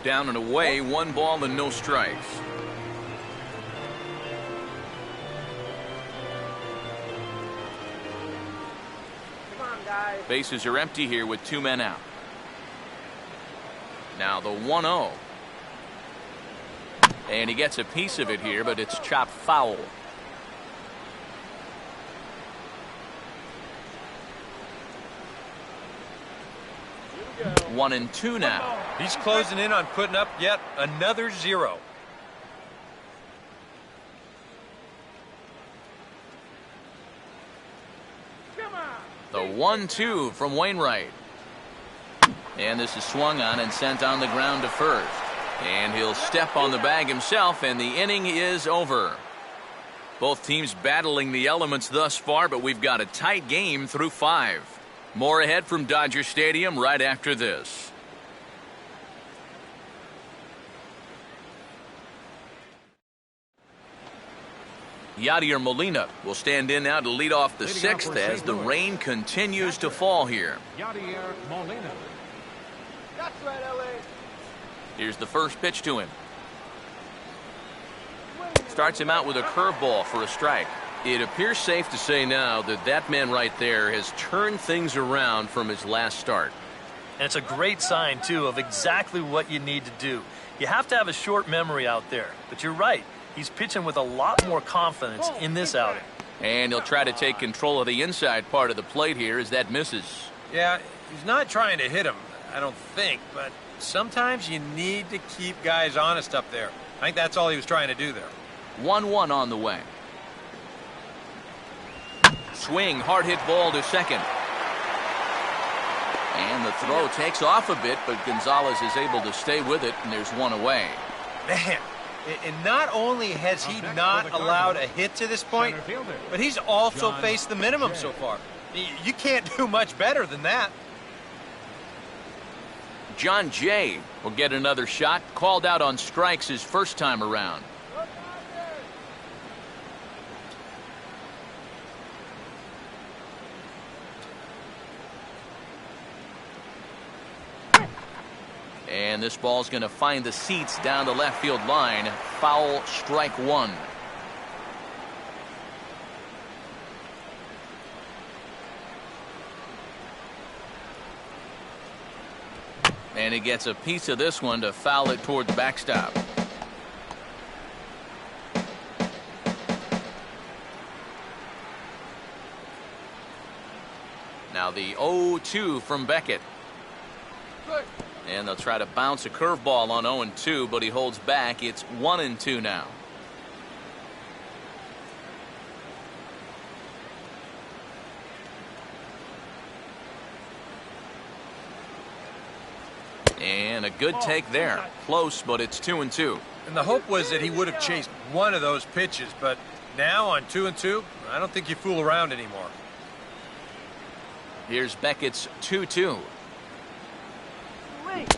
Down and away, 1 ball and no strikes. Bases are empty here with 2 men out. Now the 1-0. And he gets a piece of it here, but it's chopped foul. One and 2 now. He's closing in on putting up yet another 0. The 1-2 from Wainwright. And this is swung on and sent on the ground to first. And he'll step on the bag himself, and the inning is over. Both teams battling the elements thus far, but we've got a tight game through 5. More ahead from Dodger Stadium right after this. Yadier Molina will stand in now to lead off the sixth as the rain continues to fall here. Yadier Molina. That's right, LA. Here's the first pitch to him. Starts him out with a curveball for a strike. It appears safe to say now that that man right there has turned things around from his last start. And it's a great sign, too, of exactly what you need to do. You have to have a short memory out there. But you're right. He's pitching with a lot more confidence in this outing. And he'll try to take control of the inside part of the plate here as that misses. Yeah, he's not trying to hit him, I don't think, but sometimes you need to keep guys honest up there. I think that's all he was trying to do there. 1-1 on the way. Swing, hard hit ball to second. And the throw takes off a bit, but Gonzalez is able to stay with it, and there's one away. Man, and not only has he not allowed a hit to this point, but he's also faced the minimum so far. You can't do much better than that. John Jay will get another shot, called out on strikes his first time around. And this ball's going to find the seats down the left field line. Foul, strike one. And he gets a piece of this one to foul it toward the backstop. Now the 0-2 from Beckett. And they'll try to bounce a curveball on 0-2, but he holds back. It's 1-2 now. And a good take there. Close, but it's 2-2. And the hope was that he would have chased one of those pitches, but now on 2-2, I don't think you fool around anymore. Here's Beckett's 2-2.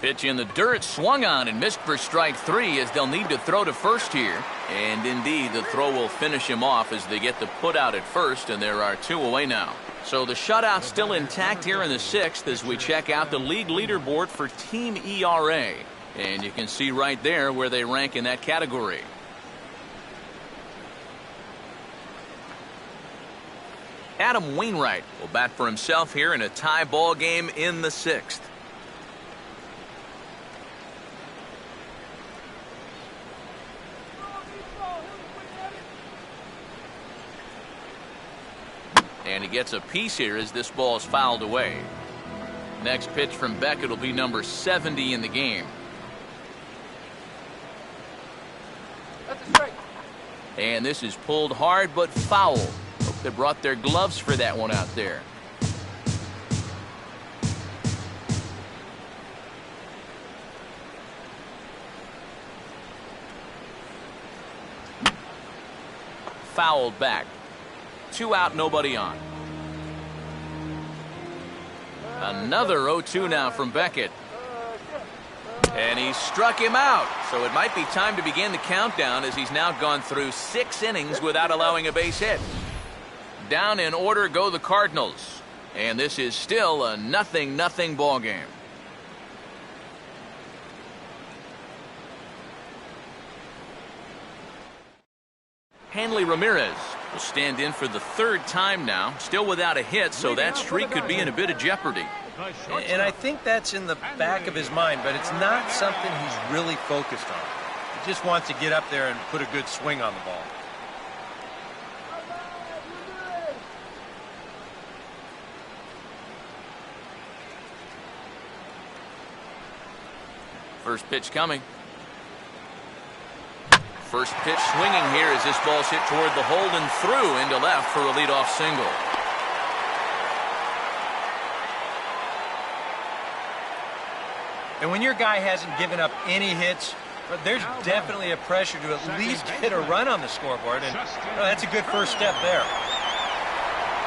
Pitch in the dirt, swung on and missed for strike three as they'll need to throw to first here. And indeed, the throw will finish him off as they get the put out at first, and there are two away now. So the shutout still intact here in the sixth as we check out the league leaderboard for team ERA. And you can see right there where they rank in that category. Adam Wainwright will bat for himself here in a tie ball game in the sixth. And he gets a piece here as this ball is fouled away. Next pitch from Beckett will be number 70 in the game. That's a strike. And this is pulled hard but foul. Hope they brought their gloves for that one out there. Fouled back. 2 out, nobody on. Another 0-2 now from Beckett. And he struck him out. So it might be time to begin the countdown as he's now gone through 6 innings without allowing a base hit. Down in order go the Cardinals. And this is still a 0-0 ball game. Hanley Ramirez will stand in for the 3rd time now, still without a hit, so that streak could be in a bit of jeopardy. And I think that's in the back of his mind, but it's not something he's really focused on. He just wants to get up there and put a good swing on the ball. First pitch coming. First pitch swinging here as this ball's hit toward the hold and through into left for a leadoff single. And when your guy hasn't given up any hits, there's definitely a pressure to at least get a run on the scoreboard, and that's a good first step there.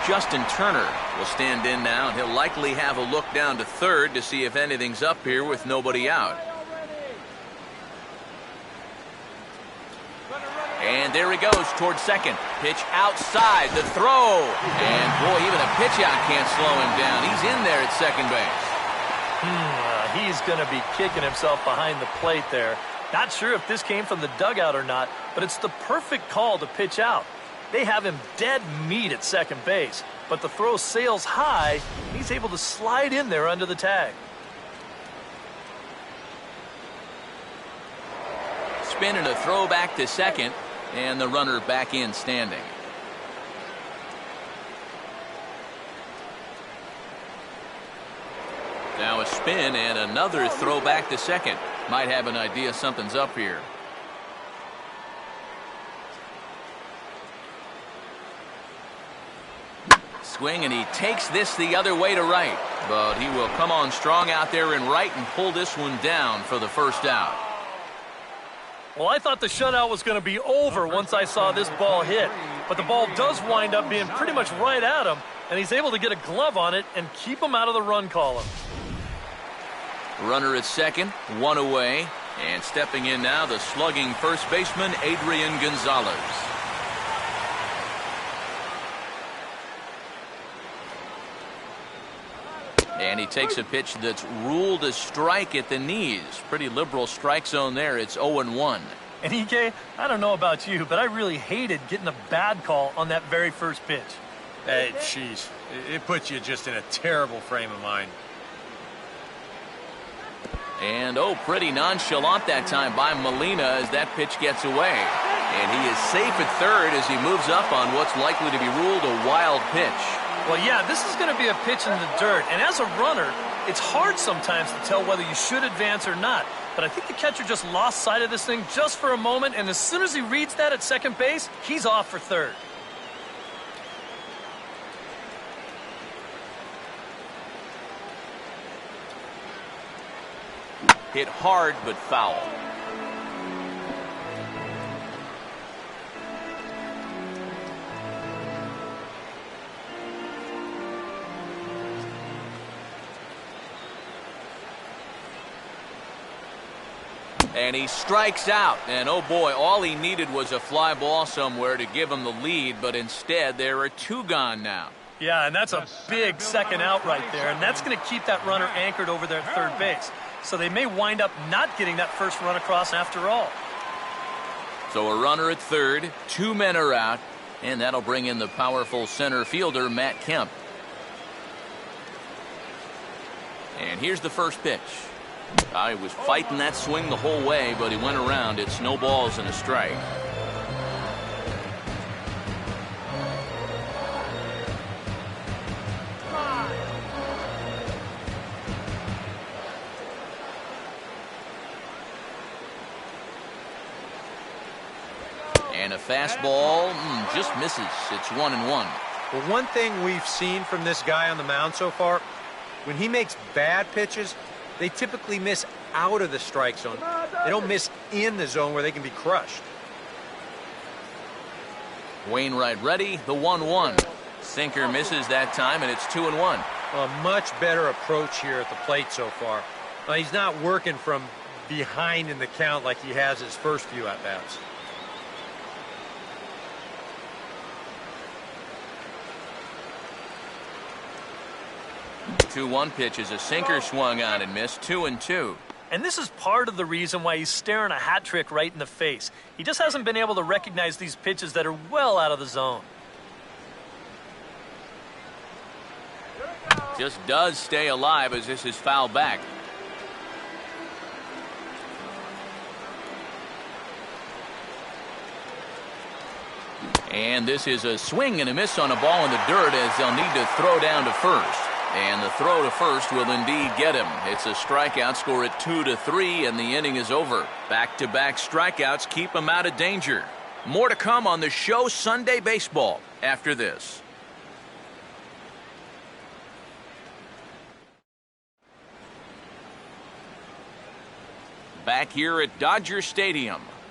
Justin Turner will stand in now, and he'll likely have a look down to third to see if anything's up here with nobody out. And there he goes towards second. Pitch outside, the throw. And boy, even a pitch out can't slow him down. He's in there at second base. He's going to be kicking himself behind the plate there. Not sure if this came from the dugout or not, but it's the perfect call to pitch out. They have him dead meat at second base, but the throw sails high, and he's able to slide in there under the tag. Spin and a throw back to second, and the runner back in standing. Now a spin and another throw back to second. Might have an idea something's up here. Swing, and he takes this the other way to right. But he will come on strong out there in right and pull this one down for the first out. Well, I thought the shutout was going to be over once I saw this ball hit. But the ball does wind up being pretty much right at him, and he's able to get a glove on it and keep him out of the run column. Runner at second, one away. And stepping in now, the slugging first baseman, Adrian Gonzalez. And he takes a pitch that's ruled a strike at the knees. Pretty liberal strike zone there. It's 0-1. And EK, I don't know about you, but I really hated getting a bad call on that very first pitch. Hey, jeez. It puts you just in a terrible frame of mind. And, pretty nonchalant that time by Molina as that pitch gets away. And he is safe at third as he moves up on what's likely to be ruled a wild pitch. Well, yeah, this is going to be a pitch in the dirt. And as a runner, it's hard sometimes to tell whether you should advance or not. But I think the catcher just lost sight of this thing just for a moment. And as soon as he reads that at second base, he's off for third. Hit hard but foul. And he strikes out. And oh boy, all he needed was a fly ball somewhere to give him the lead, but instead there are two gone now. Yeah, and that's a big second out right there, and that's going to keep that runner anchored over there at third base. So they may wind up not getting that first run across after all. So a runner at third, two men are out, and that'll bring in the powerful center fielder, Matt Kemp. And here's the first pitch. He was fighting that swing the whole way, but he went around. It's no balls and a strike. And a fastball just misses. It's 1-1. Well, one thing we've seen from this guy on the mound so far, when he makes bad pitches, they typically miss out of the strike zone. They don't miss in the zone where they can be crushed. Wainwright ready, the 1-1. Sinker misses that time, and it's 2-1. A much better approach here at the plate so far. He's not working from behind in the count like he has his first few at-bats. 2-1 pitch is a sinker swung on and missed. 2-2. And this is part of the reason why he's staring a hat trick right in the face. He just hasn't been able to recognize these pitches that are well out of the zone. Just does stay alive as this is fouled back. And this is a swing and a miss on a ball in the dirt as they'll need to throw down to first. And the throw to first will indeed get him. It's a strikeout, score at 2-3, and the inning is over. Back-to-back strikeouts keep him out of danger. More to come on the show Sunday Baseball after this. Back here at Dodger Stadium,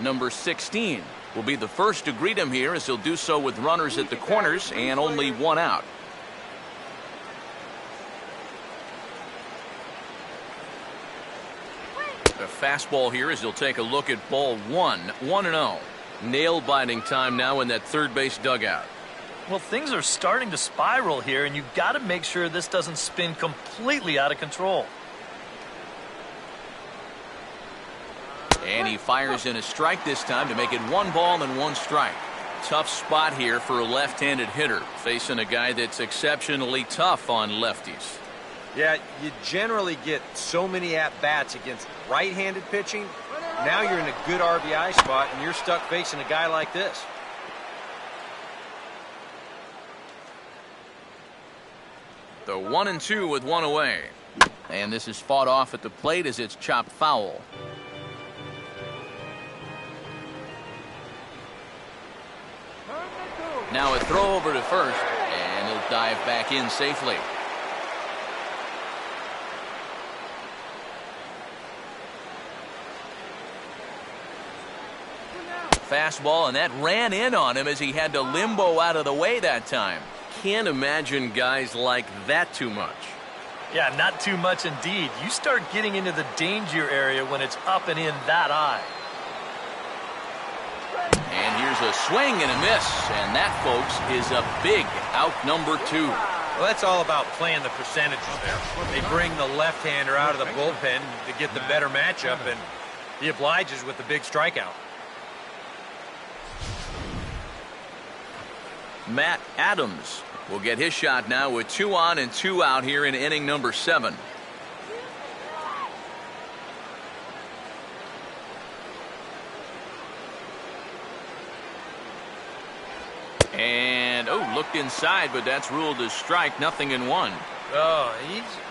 Number 16 will be the first to greet him here, as he'll do so with runners at the corners and only one out. A fastball here as he'll take a look at ball 1, 1-0. Nail-biting time now in that third base dugout. Well, things are starting to spiral here, and you've got to make sure this doesn't spin completely out of control. And he fires in a strike this time to make it 1 ball and 1 strike. Tough spot here for a left-handed hitter, facing a guy that's exceptionally tough on lefties. Yeah, you generally get so many at-bats against right-handed pitching. Now you're in a good RBI spot, and you're stuck facing a guy like this. The 1-2 with 1 away. And this is fought off at the plate as it's chopped foul. Now a throw over to first, and he'll dive back in safely. Fastball, and that ran in on him as he had to limbo out of the way that time. Can't imagine guys like that too much. Yeah, not too much indeed. You start getting into the danger area when it's up and in that high. And here's a swing and a miss, and that, folks, is a big out number 2. Well, that's all about playing the percentages there. They bring the left-hander out of the bullpen to get the better matchup, and he obliges with the big strikeout. Matt Adams will get his shot now with 2 on and 2 out here in inning number 7. And, looked inside, but that's ruled as strike, 0-1. Oh,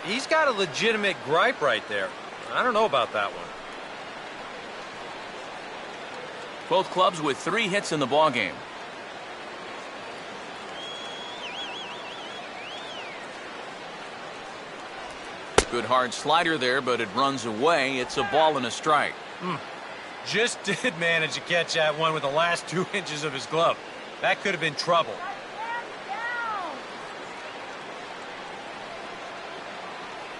he's got a legitimate gripe right there. I don't know about that one. Both clubs with 3 hits in the ballgame. Good hard slider there, but it runs away. It's a ball and a strike. Just did manage to catch that one with the last 2 inches of his glove. That could have been trouble.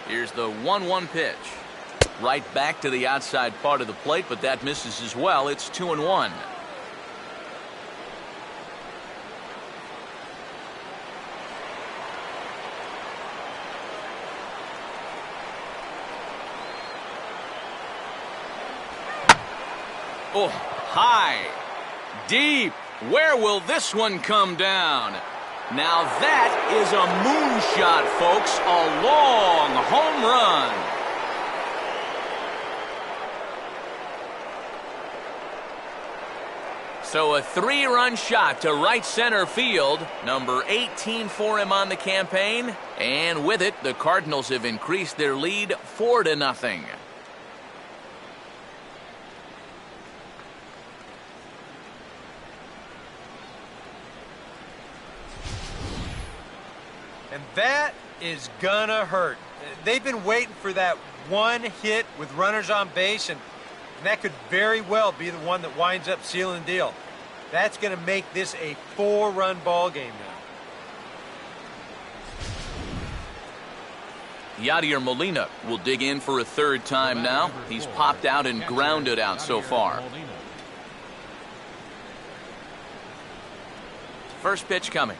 Here's the 1-1 pitch. Right back to the outside part of the plate, but that misses as well. It's 2-1. Oh, high, deep. Where will this one come down? Now that is a moonshot, folks. A long home run. So a 3-run shot to right center field. Number 18 for him on the campaign. And with it, the Cardinals have increased their lead 4-0. And that is gonna hurt. They've been waiting for that one hit with runners on base, and that could very well be the one that winds up sealing the deal. That's gonna make this a 4-run ball game now. Yadier Molina will dig in for a 3rd time now. He's popped out and grounded out so far. First pitch coming.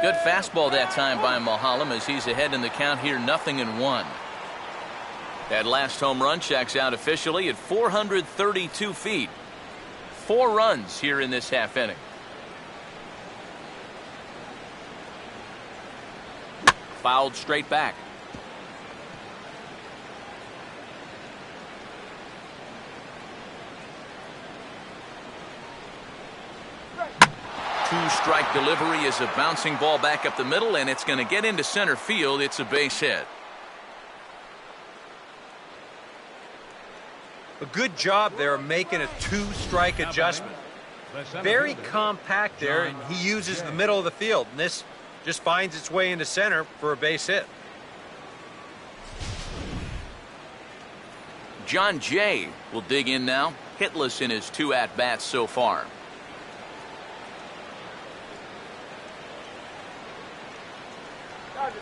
Good fastball that time by Mulholland as he's ahead in the count here, 0-1. That last home run checks out officially at 432 feet. 4 runs here in this half inning. Fouled straight back. Two-strike delivery is a bouncing ball back up the middle, and it's going to get into center field. It's a base hit. A good job there of making a 2-strike adjustment. Very compact there, and he uses the middle of the field, and this just finds its way into center for a base hit. John Jay will dig in now, hitless in his 2 at-bats so far.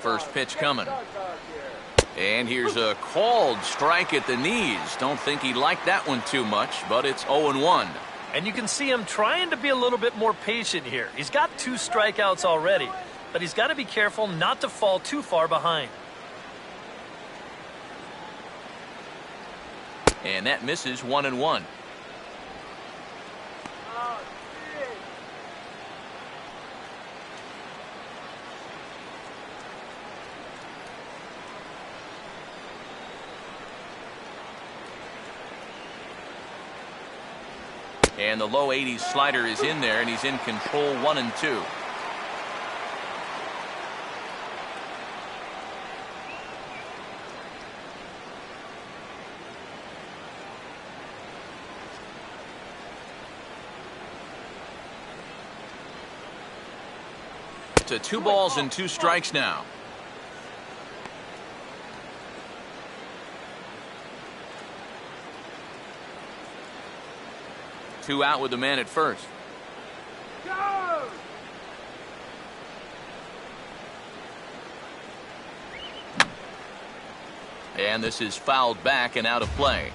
First pitch coming. And here's a called strike at the knees. Don't think he liked that one too much, but it's 0-1. And you can see him trying to be a little bit more patient here. He's got 2 strikeouts already, but he's got to be careful not to fall too far behind. And that misses 1-1. And the low 80s slider is in there, and he's in control 1-2. To 2 balls and 2 strikes now. Two out with the man at first. Go! And this is fouled back and out of play.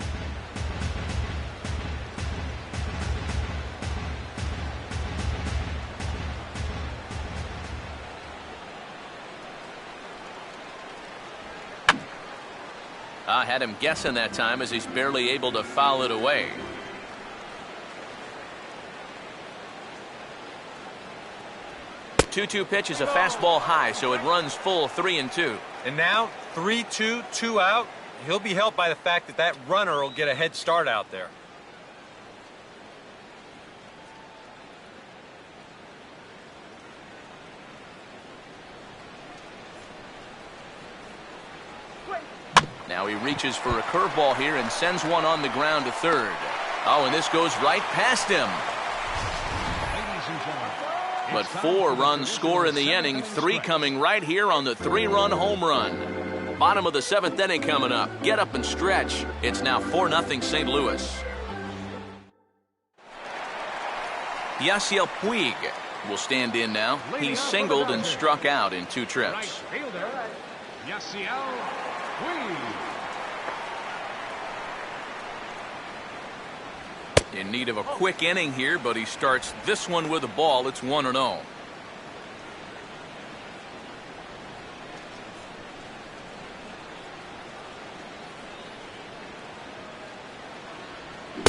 I had him guessing that time as he's barely able to foul it away. Two-two pitch is a fastball high, so it runs full 3-2. And now 3-2, 2 out. He'll be helped by the fact that that runner will get a head start out there. Now he reaches for a curveball here and sends one on the ground to third. Oh, and this goes right past him. But 4 runs score in the inning, 3 coming right here on the 3-run home run. Bottom of the 7th inning coming up. Get up and stretch. It's now 4-0 St. Louis. Yasiel Puig will stand in now. He's singled and struck out in 2 trips. Right fielder, Yasiel Puig. In need of a quick inning here, but he starts this one with a ball. It's 1-0.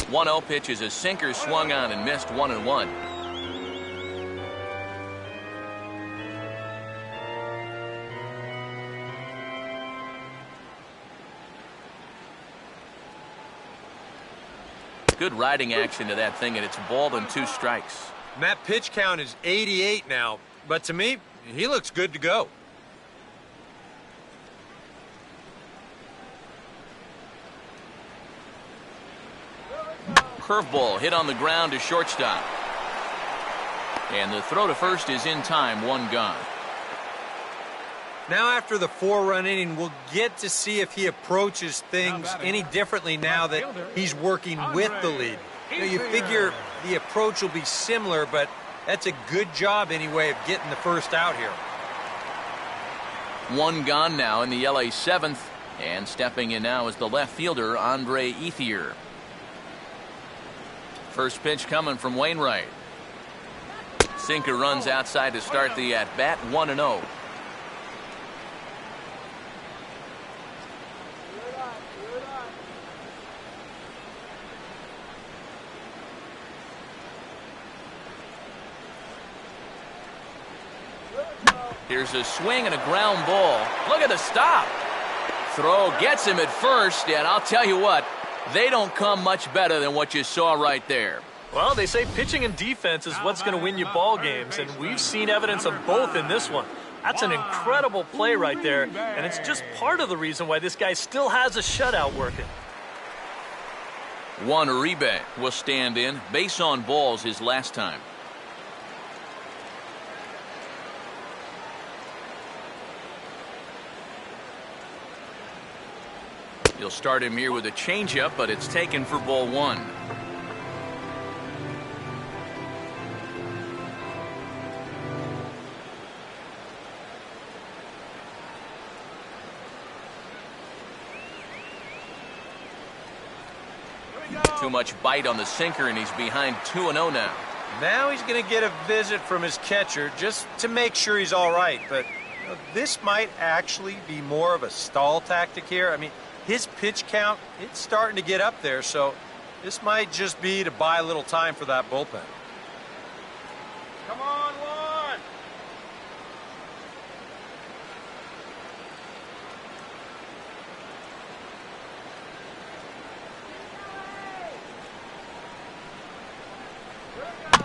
One 0 pitch is a sinker swung on and missed 1-1. Good riding action to that thing, and it's ball and 2 strikes. And that pitch count is 88 now, but to me, he looks good to go. Curveball hit on the ground to shortstop. And the throw to first is in time, 1 gone. Now after the 4-run inning, we'll get to see if he approaches things any differently now that he's working with the lead. You figure the approach will be similar, but that's a good job anyway of getting the first out here. 1 gone now in the LA 7th, and stepping in now is the left fielder, Andre Ethier. First pitch coming from Wainwright. Sinker runs outside to start the at-bat, 1-0. Here's a swing and a ground ball. Look at the stop. Throw gets him at first, and I'll tell you what, they don't come much better than what you saw right there. Well, they say pitching and defense is what's going to win you ball games, and we've seen evidence of both in this one. That's an incredible play right there, and it's just part of the reason why this guy still has a shutout working. Juan Uribe will stand in. Base on balls his last time. You'll start him here with a changeup, but it's taken for ball one. Too much bite on the sinker, and he's behind 2-0 now. Now he's going to get a visit from his catcher just to make sure he's all right. But this might actually be more of a stall tactic here. I mean, his pitch count, it's starting to get up there, so this might just be to buy a little time for that bullpen. Come on, Juan!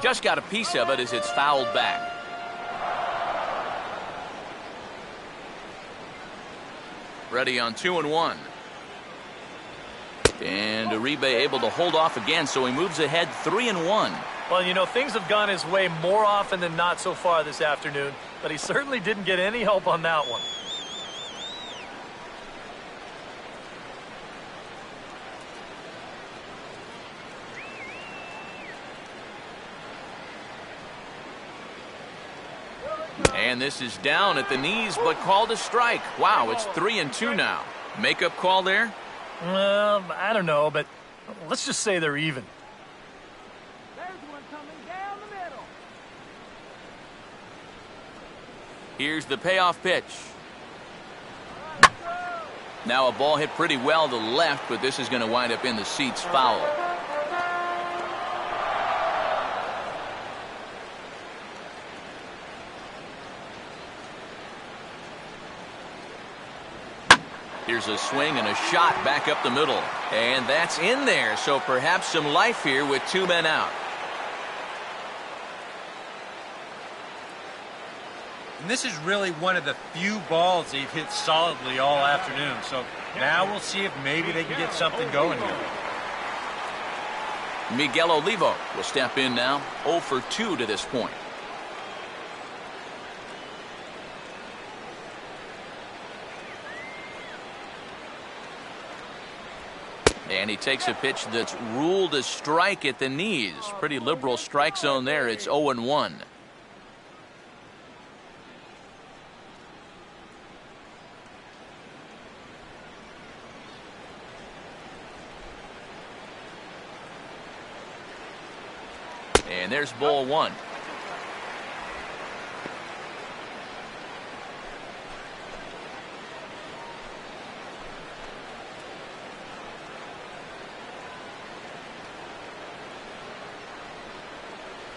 Just got a piece of it as it's fouled back. Ready on 2-1. And Uribe able to hold off again, so he moves ahead 3-1. Well, you know, things have gone his way more often than not so far this afternoon, but he certainly didn't get any help on that one. And this is down at the knees, but called a strike. Wow, it's 3-2 now. Makeup call there? I don't know, but let's just say they're even. There's one coming down the middle. Here's the payoff pitch. Now a ball hit pretty well to left, but this is going to wind up in the seats foul. Here's a swing and a shot back up the middle. And that's in there, so perhaps some life here with 2 men out. And this is really one of the few balls they've hit solidly all afternoon. So now we'll see if maybe they can get something going here. Miguel Olivo will step in now, 0 for 2 to this point. And he takes a pitch that's ruled a strike at the knees. Pretty liberal strike zone there. It's 0-1. And there's ball one.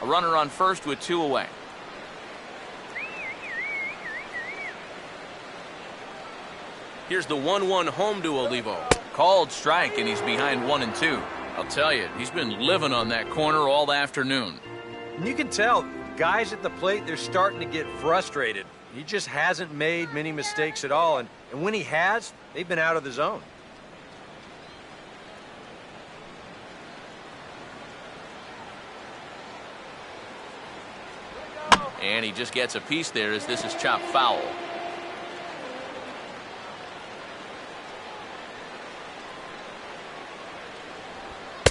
A runner on first with 2 away. Here's the 1-1 home to Olivo. Called strike, and he's behind 1-2. I'll tell you, he's been living on that corner all afternoon. And you can tell, guys at the plate, they're starting to get frustrated. He just hasn't made many mistakes at all, and when he has, they've been out of the zone. And he just gets a piece there as this is chopped foul.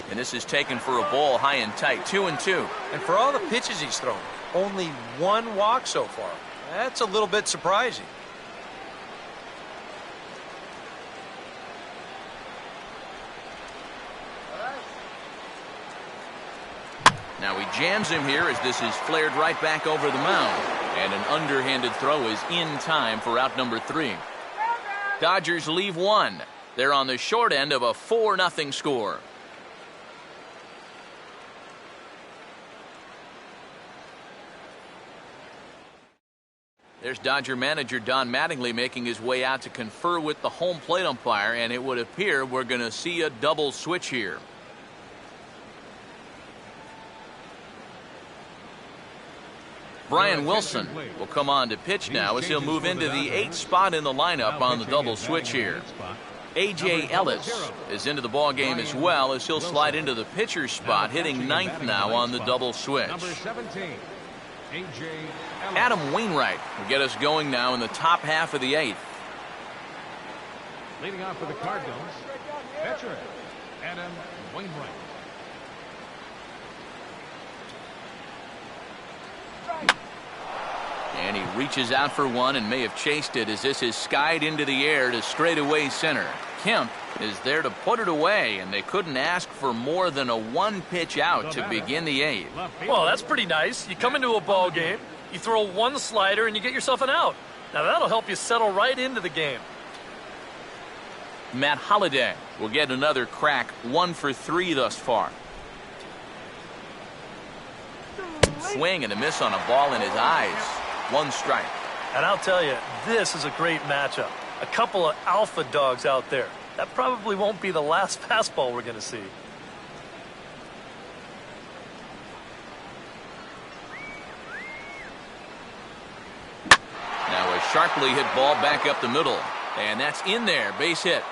And this is taken for a ball high and tight, 2-2. And for all the pitches he's thrown, only 1 walk so far. That's a little bit surprising. Now he jams him here as this is flared right back over the mound. And an underhanded throw is in time for out number 3. Dodgers leave 1. They're on the short end of a 4-0 score. There's Dodger manager Don Mattingly making his way out to confer with the home plate umpire, and it would appear we're going to see a double switch here. Brian Wilson will come on to pitch now as he'll move into the 8th spot in the lineup on the double switch here. A.J. Ellis is into the ball game as well as he'll slide into the pitcher's spot, hitting 9th now on the double switch. Adam Wainwright will get us going now in the top half of the 8th. Leading off for the Cardinals, pitcher Adam Wainwright. And he reaches out for one and may have chased it as this is skied into the air to straightaway center. Kemp is there to put it away, and they couldn't ask for more than a one-pitch out to begin the eighth. Well, that's pretty nice. You come into a ball game, you throw one slider, and you get yourself an out. Now, that'll help you settle right into the game. Matt Holliday will get another crack, 1 for 3 thus far. Swing and a miss on a ball in his eyes. 1 strike. And I'll tell you, this is a great matchup. A couple of alpha dogs out there. That probably won't be the last fastball we're going to see. Now a sharply hit ball back up the middle. And that's in there. Base hit.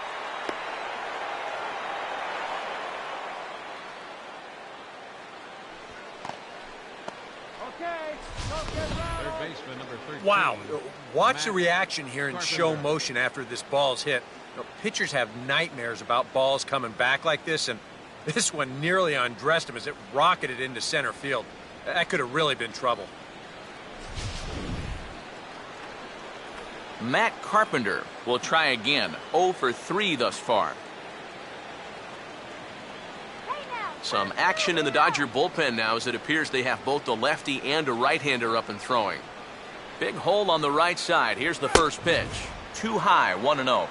Wow. Watch the reaction here in show motion after this ball's hit. Pitchers have nightmares about balls coming back like this, and this one nearly undressed him as it rocketed into center field. That could have really been trouble. Matt Carpenter will try again. 0 for 3 thus far. Some action in the Dodger bullpen now as it appears they have both a lefty and a right-hander up and throwing. Big hole on the right side. Here's the first pitch. Too high, 1-0.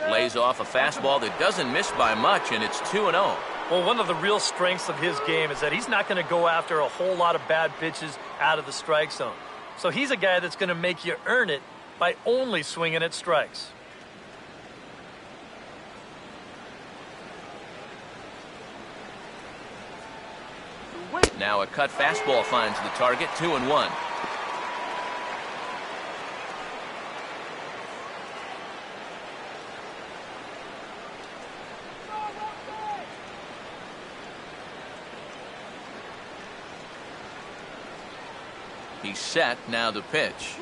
Lays off a fastball that doesn't miss by much, and it's 2-0. Well, one of the real strengths of his game is that he's not going to go after a whole lot of bad pitches out of the strike zone. So he's a guy that's going to make you earn it by only swinging at strikes. Now a cut fastball finds the target. 2-1. He's set. Now the pitch.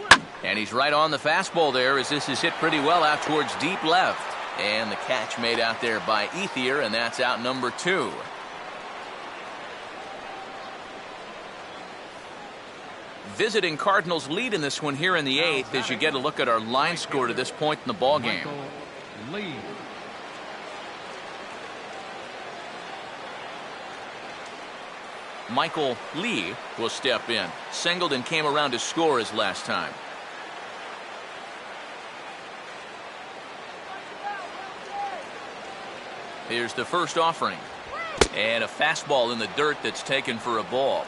And he's right on the fastball there as this is hit pretty well out towards deep left. And the catch made out there by Ethier, and that's out number 2. Visiting Cardinals lead in this one here in the 8th as you get a look at our line score to this point in the ball game. Michael Lee will step in. Singleton came around to score his last time. Here's the first offering. And a fastball in the dirt that's taken for a ball.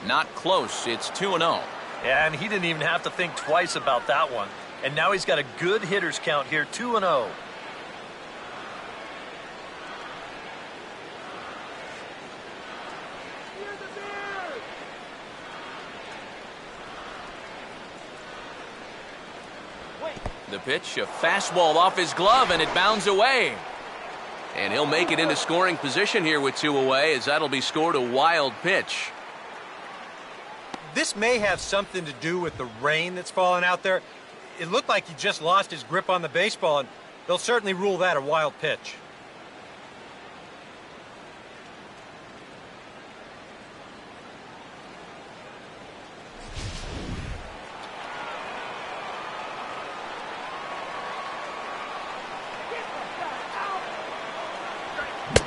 Not close. It's 2-0. Yeah, and he didn't even have to think twice about that one. And now he's got a good hitters count here, 2-0. The pitch, a fastball off his glove, and it bounds away. And he'll make it into scoring position here with 2 away, as that'll be scored a wild pitch. This may have something to do with the rain that's falling out there. It looked like he just lost his grip on the baseball, and they'll certainly rule that a wild pitch.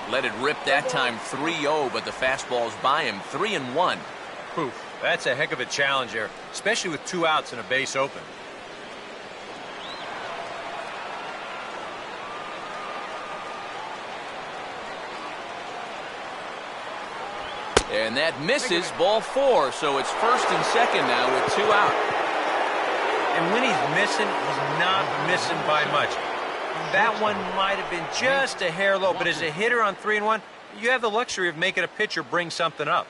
Let it rip that time. 3-0, but the fastball's by him. 3-1. Poof. That's a heck of a challenge there, especially with 2 outs and a base open. And that misses. Ball 4, so it's first and second now with 2 out. And when he's missing, he's not missing by much. That one might have been just a hair low, but as a hitter on 3-1, you have the luxury of making a pitcher bring something up.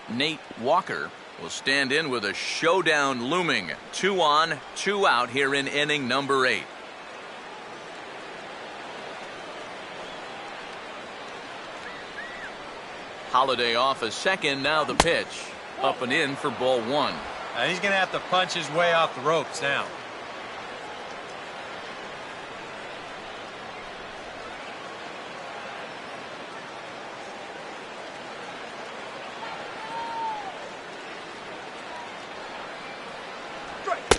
Nate Walker will stand in with a showdown looming. 2 on, 2 out here in inning number 8. Holiday off a second, now the pitch. Up and in for ball 1. Now he's going to have to punch his way off the ropes now.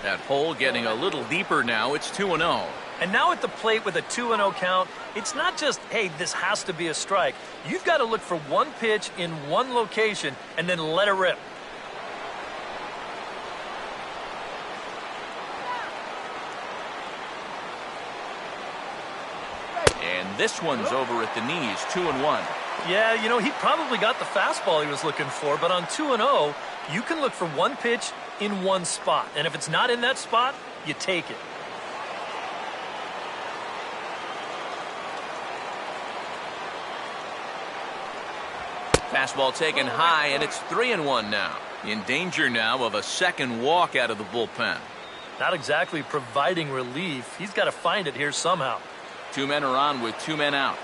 That hole getting a little deeper now. It's 2-0. And now at the plate with a 2-0 count, it's not just, hey, this has to be a strike. You've got to look for one pitch in one location and then let it rip. And this one's over at the knees, 2-1. Yeah, you know, he probably got the fastball he was looking for, but on 2-0, you can look for one pitch in one spot. And if it's not in that spot, you take it. Fastball taken high, and it's 3-1 now. In danger now of a second walk out of the bullpen. Not exactly providing relief. He's got to find it here somehow. 2 men are on with 2 men out.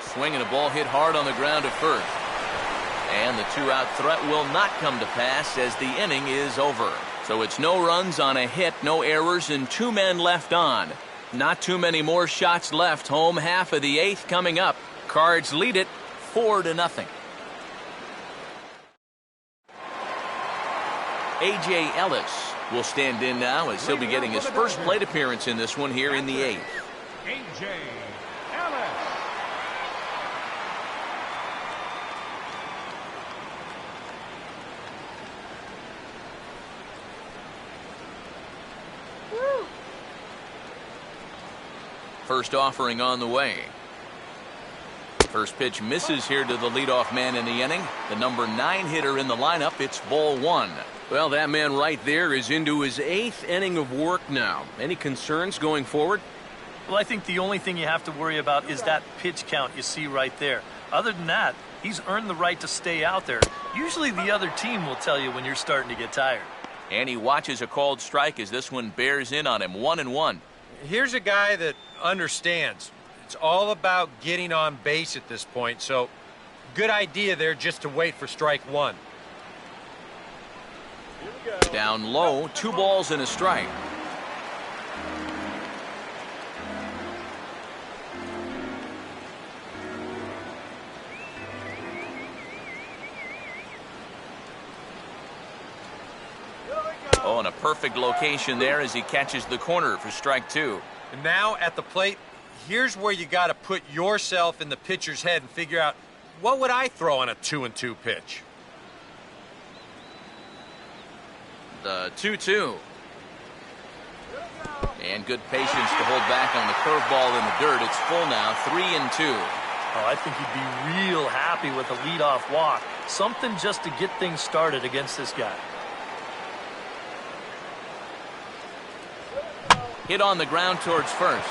Swinging a ball hit hard on the ground at first. And the 2-out threat will not come to pass as the inning is over. So it's no runs on a hit, no errors, and 2 men left on. Not too many more shots left. Home half of the 8th coming up. Cards lead it 4-0. A.J. Ellis will stand in now as he'll be getting his first plate appearance in this one here in the 8th. A.J. Ellis. First offering on the way. First pitch misses here to the leadoff man in the inning. The number 9 hitter in the lineup. It's ball 1. Well, that man right there is into his 8th inning of work now. Any concerns going forward? Well, I think the only thing you have to worry about is that pitch count you see right there. Other than that, he's earned the right to stay out there. Usually the other team will tell you when you're starting to get tired. And he watches a called strike as this one bears in on him. 1-1. Here's a guy that understands. It's all about getting on base at this point, so good idea there just to wait for strike 1. Down low, 2 balls and a strike. Oh, and a perfect location there as he catches the corner for strike 2. And now at the plate, here's where you got to put yourself in the pitcher's head and figure out, what would I throw on a 2-2 pitch? The 2-2. And good patience to hold back on the curveball in the dirt. It's full now, 3-2. Oh, I think he'd be real happy with a leadoff walk. Something just to get things started against this guy. Hit on the ground towards first.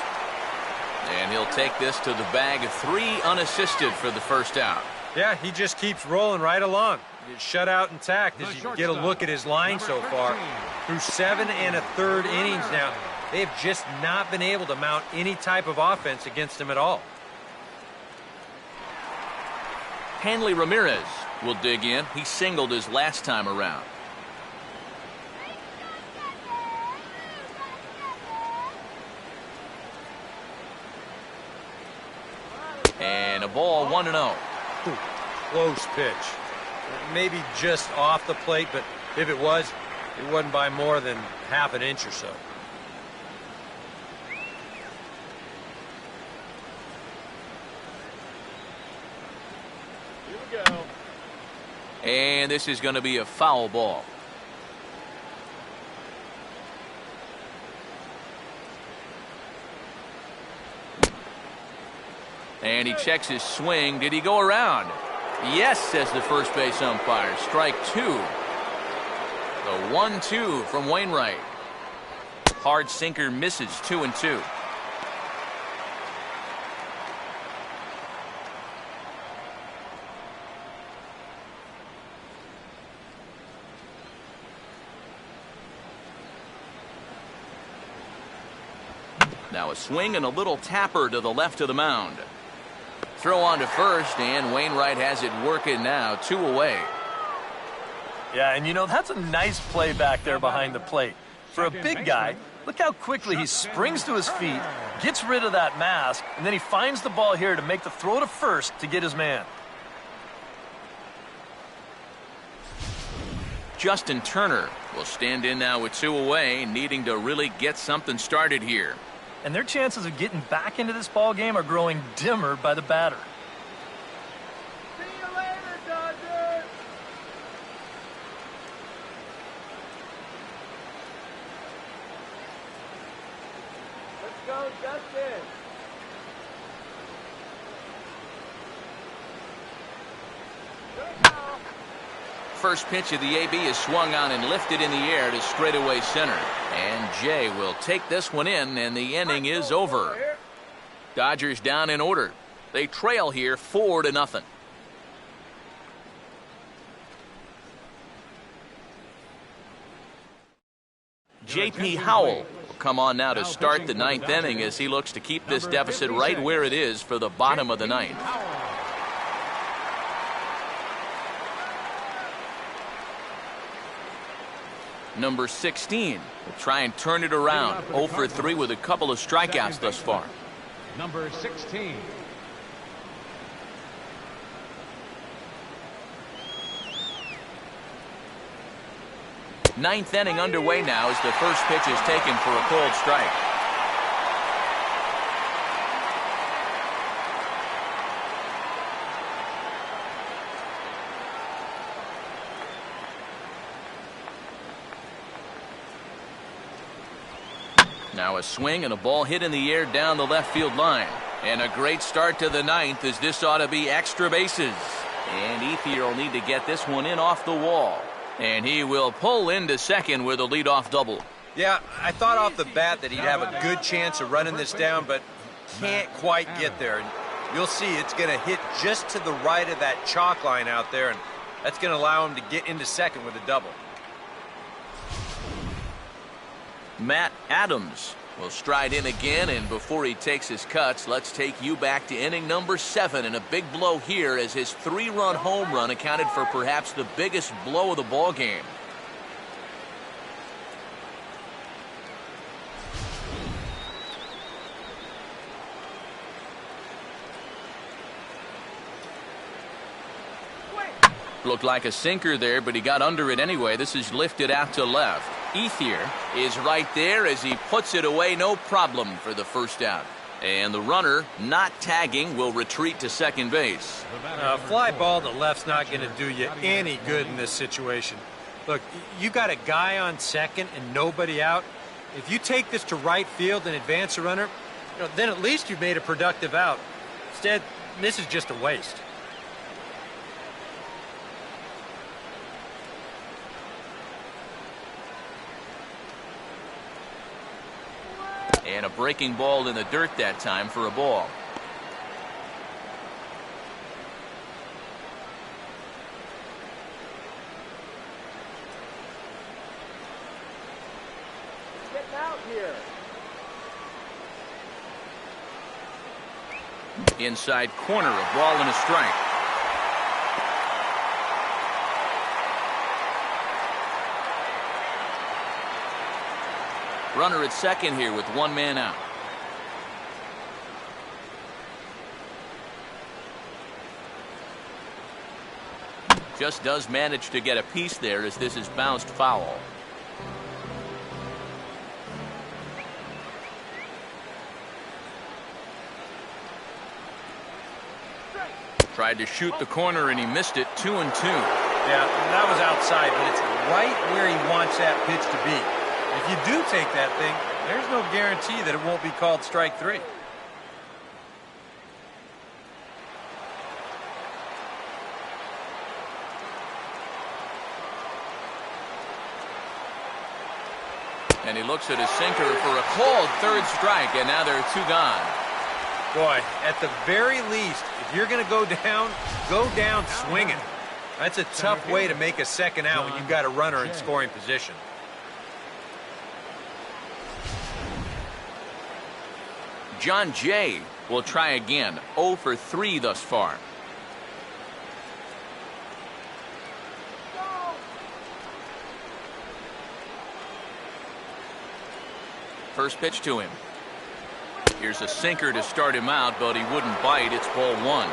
And he'll take this to the bag of 3 unassisted for the first out. Yeah, he just keeps rolling right along. Shut out intact as you get a look at his line so far. Through 7 1/3 innings now, they have just not been able to mount any type of offense against him at all. Hanley Ramirez will dig in. He singled his last time around. And a ball, 1-0. Close pitch. Maybe just off the plate, but if it wasn't by more than half an inch or so. Here we go. And this is going to be a foul ball. And he checks his swing. Did he go around? Yes, says the first base umpire. Strike two. The 1-2 from Wainwright. Hard sinker misses, 2-2. Now a swing and a little tapper to the left of the mound. Throw on to first, and Wainwright has it working now, 2 away. Yeah, and you know, that's a nice play back there behind the plate. For a big guy, look how quickly he springs to his feet, gets rid of that mask, and then he finds the ball here to make the throw to first to get his man. Justin Turner will stand in now with 2 away, needing to really get something started here. And their chances of getting back into this ball game are growing dimmer by the batter. See you later, Dodgers! Let's go, Justin! First pitch of the AB is swung on and lifted in the air to straightaway center. And Jay will take this one in, and the inning is over. Dodgers down in order. They trail here 4-0. J.P. Howell will come on now to start the 9th inning as he looks to keep this deficit right where it is for the bottom of the 9th. Number 16 will try and turn it around. 0 for 3 with a couple of strikeouts thus far. Number 16. Ninth inning underway now as the first pitch is taken for a cold strike. Now a swing and a ball hit in the air down the left field line. And a great start to the 9th as this ought to be extra bases. And Ethier will need to get this one in off the wall. And he will pull into second with a leadoff double. Yeah, I thought off the bat that he'd have a good chance of running this down, but can't quite get there. And you'll see it's going to hit just to the right of that chalk line out there, and that's going to allow him to get into second with a double. Matt Adams will stride in again, and before he takes his cuts, let's take you back to inning number 7, and a big blow here as his 3-run home run accounted for perhaps the biggest blow of the ball game. Looked like a sinker there, but he got under it anyway. This is lifted out to left. Ethier is right there as he puts it away, no problem for the first out. And the runner, not tagging, will retreat to second base. A fly ball to left's not going to do you any good in this situation. Look, you got a guy on second and nobody out. If you take this to right field and advance a runner, then at least you've made a productive out. Instead, this is just a waste. And a breaking ball in the dirt that time for a ball. Getting out here. Inside corner, a ball and a strike. Runner at second here with 1 man out. Just does manage to get a piece there as this is bounced foul. Tried to shoot the corner and he missed it. 2-2. Yeah, that was outside, but it's right where he wants that pitch to be. If you do take that thing, there's no guarantee that it won't be called strike 3. And he looks at his sinker for a called third strike, and now there are 2 gone. Boy, at the very least, if you're going to go down swinging. That's a tough way to make a second out when you've got a runner in scoring position. John Jay will try again. 0 for 3 thus far. First pitch to him. Here's a sinker to start him out, but he wouldn't bite. It's ball 1.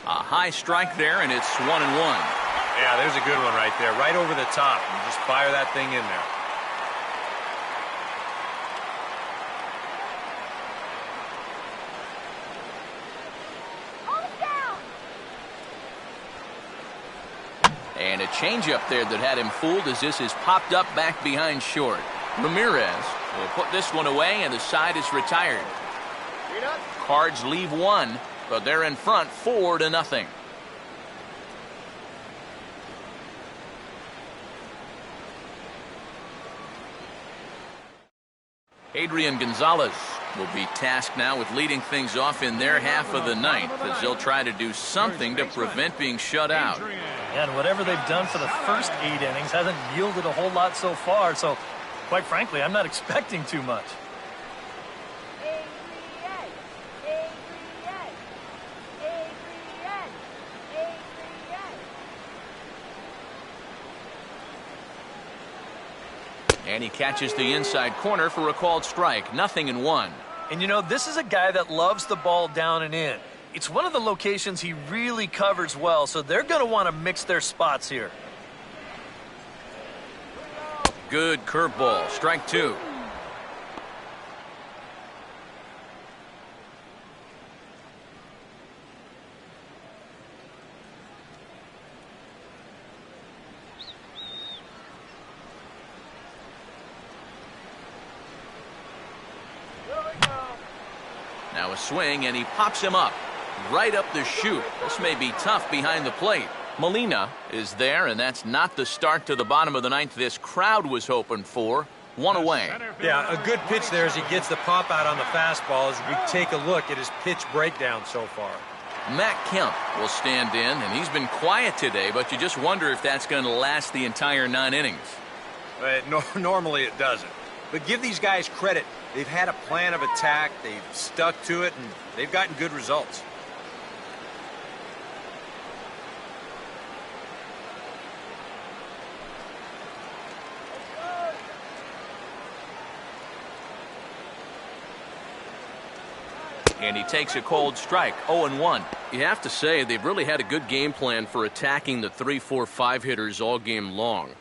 A high strike there, and it's 1-1. Yeah, there's a good one right there, right over the top. You just fire that thing in there. And a changeup there that had him fooled as this is popped up back behind short. Ramirez will put this one away, and the side is retired. Cards leave 1, but they're in front 4-0. Adrian Gonzalez will be tasked now with leading things off in their half of the ninth, as they'll try to do something to prevent being shut out. And whatever they've done for the first 8 innings hasn't yielded a whole lot so far, so quite frankly, I'm not expecting too much. And he catches the inside corner for a called strike. 0-1. And you know, this is a guy that loves the ball down and in. It's one of the locations he really covers well, so they're going to want to mix their spots here. Good curveball. Strike 2. Now a swing, and he pops him up. Right up the chute. This may be tough behind the plate. Molina is there, and that's not the start to the bottom of the ninth this crowd was hoping for. 1 away. Yeah, a good pitch there as he gets the pop out on the fastball as we take a look at his pitch breakdown so far. Matt Kemp will stand in, and he's been quiet today, but you just wonder if that's going to last the entire 9 innings. Normally it doesn't. But give these guys credit. They've had a plan of attack, they've stuck to it, and they've gotten good results. And he takes a cold strike. 0-1. You have to say they've really had a good game plan for attacking the 3, 4, 5 hitters all game long.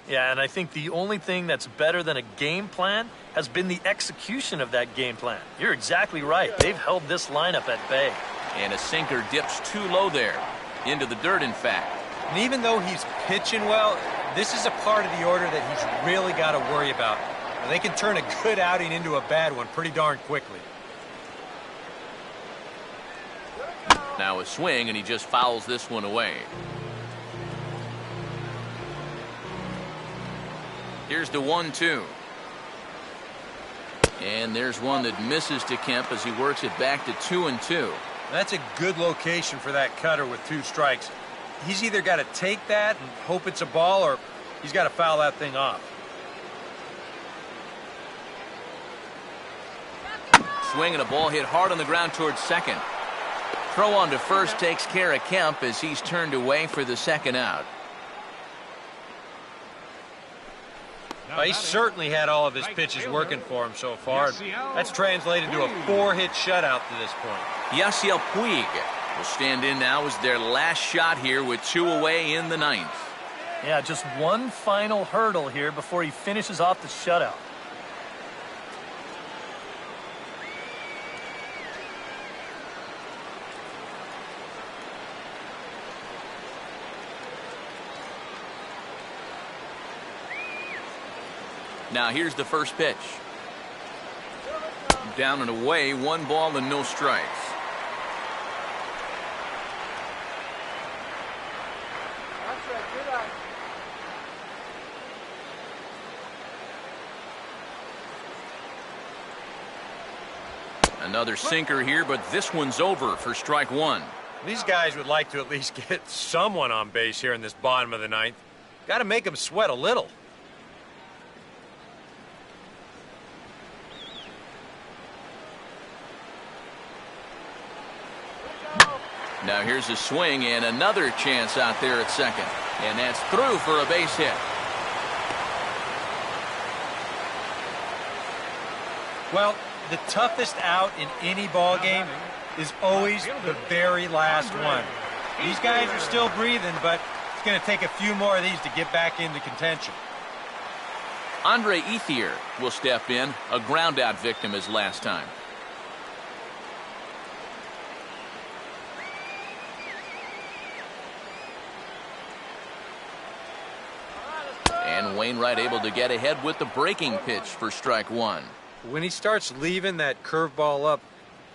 Yeah, and I think the only thing that's better than a game plan has been the execution of that game plan. You're exactly right. They've held this lineup at bay. And a sinker dips too low there. Into the dirt, in fact. And even though he's pitching well, this is a part of the order that he's really got to worry about. They can turn a good outing into a bad one pretty darn quickly. Now a swing, and he just fouls this one away. Here's the 1-2. And there's one that misses to Kemp as he works it back to 2-2. That's a good location for that cutter with 2 strikes. He's either got to take that and hope it's a ball, or he's got to foul that thing off. Swing and a ball hit hard on the ground towards second. Throw on to first takes care of Kemp as he's turned away for the second out. He certainly had all of his pitches working for him so far. That's translated to a 4-hit shutout to this point. Yasiel Puig will stand in now as their last shot here with 2 away in the ninth. Yeah, just one final hurdle here before he finishes off the shutout. Now here's the first pitch. Down and away, 1 ball and no strikes. Another sinker here, but this one's over for strike 1. These guys would like to at least get someone on base here in this bottom of the ninth. Got to make them sweat a little. Now here's a swing and another chance out there at second. And that's through for a base hit. Well, the toughest out in any ball game is always the very last one. These guys are still breathing, but it's going to take a few more of these to get back into contention. Andre Ethier will step in, a ground-out victim as last time. And Wainwright able to get ahead with the breaking pitch for strike 1. When he starts leaving that curveball up,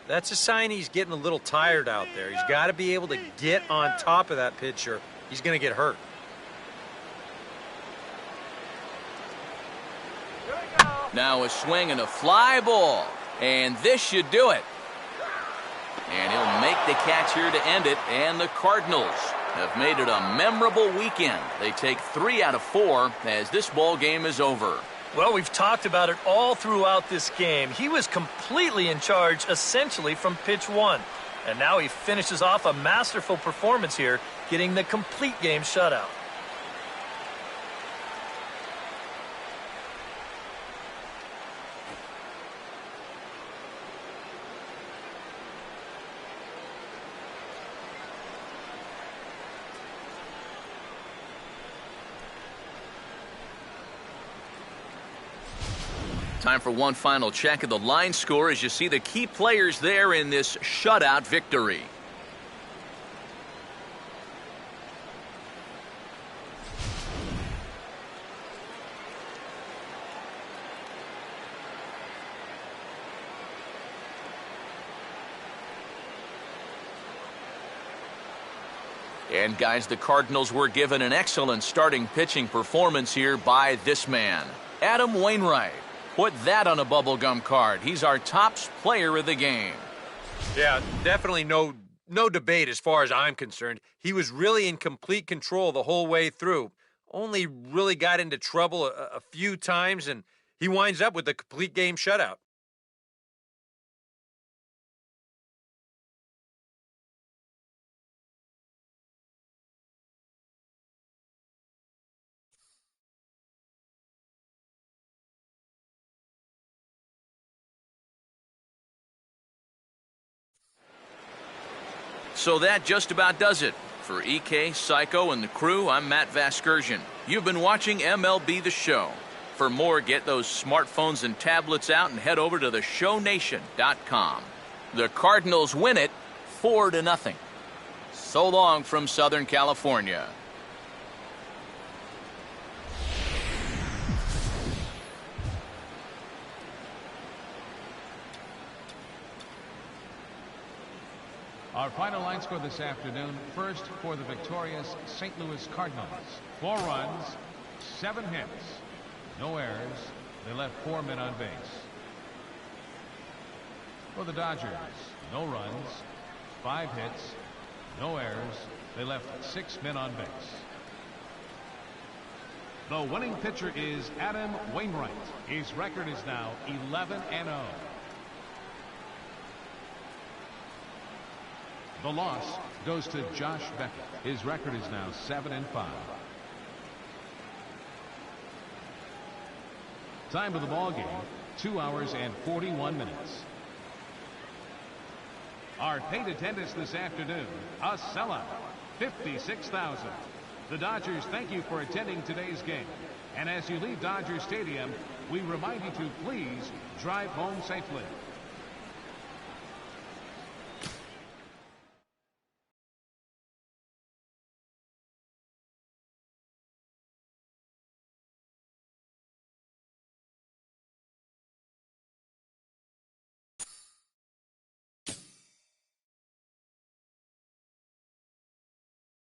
that's a sign he's getting a little tired out there. He's got to be able to get on top of that pitcher. He's going to get hurt. Now a swing and a fly ball. And this should do it. And he'll make the catch here to end it. And the Cardinals have made it a memorable weekend. They take 3 out of 4 as this ball game is over. Well, we've talked about it all throughout this game. He was completely in charge, essentially, from pitch 1. And now he finishes off a masterful performance here, getting the complete game shutout. Time for one final check of the line score as you see the key players there in this shutout victory. And guys, the Cardinals were given an excellent starting pitching performance here by this man, Adam Wainwright. Put that on a bubblegum card. He's our top player of the game. Yeah, definitely no debate as far as I'm concerned. He was really in complete control the whole way through. Only really got into trouble a few times, and he winds up with a complete game shutout. So that just about does it. For EK, Psycho, and the crew, I'm Matt Vasgersian. You've been watching MLB The Show. For more, get those smartphones and tablets out and head over to theshownation.com. The Cardinals win it 4-0. So long from Southern California. Our final line score this afternoon. First for the victorious St. Louis Cardinals. 4 runs, 7 hits, no errors. They left 4 men on base. For the Dodgers, no runs, 5 hits, no errors. They left 6 men on base. The winning pitcher is Adam Wainwright. His record is now 11-0. The loss goes to Josh Beckett. His record is now 7-5. Time of the ball game, 2 hours and 41 minutes. Our paid attendance this afternoon, a sellout, 56,000. The Dodgers thank you for attending today's game. And as you leave Dodger Stadium, we remind you to please drive home safely.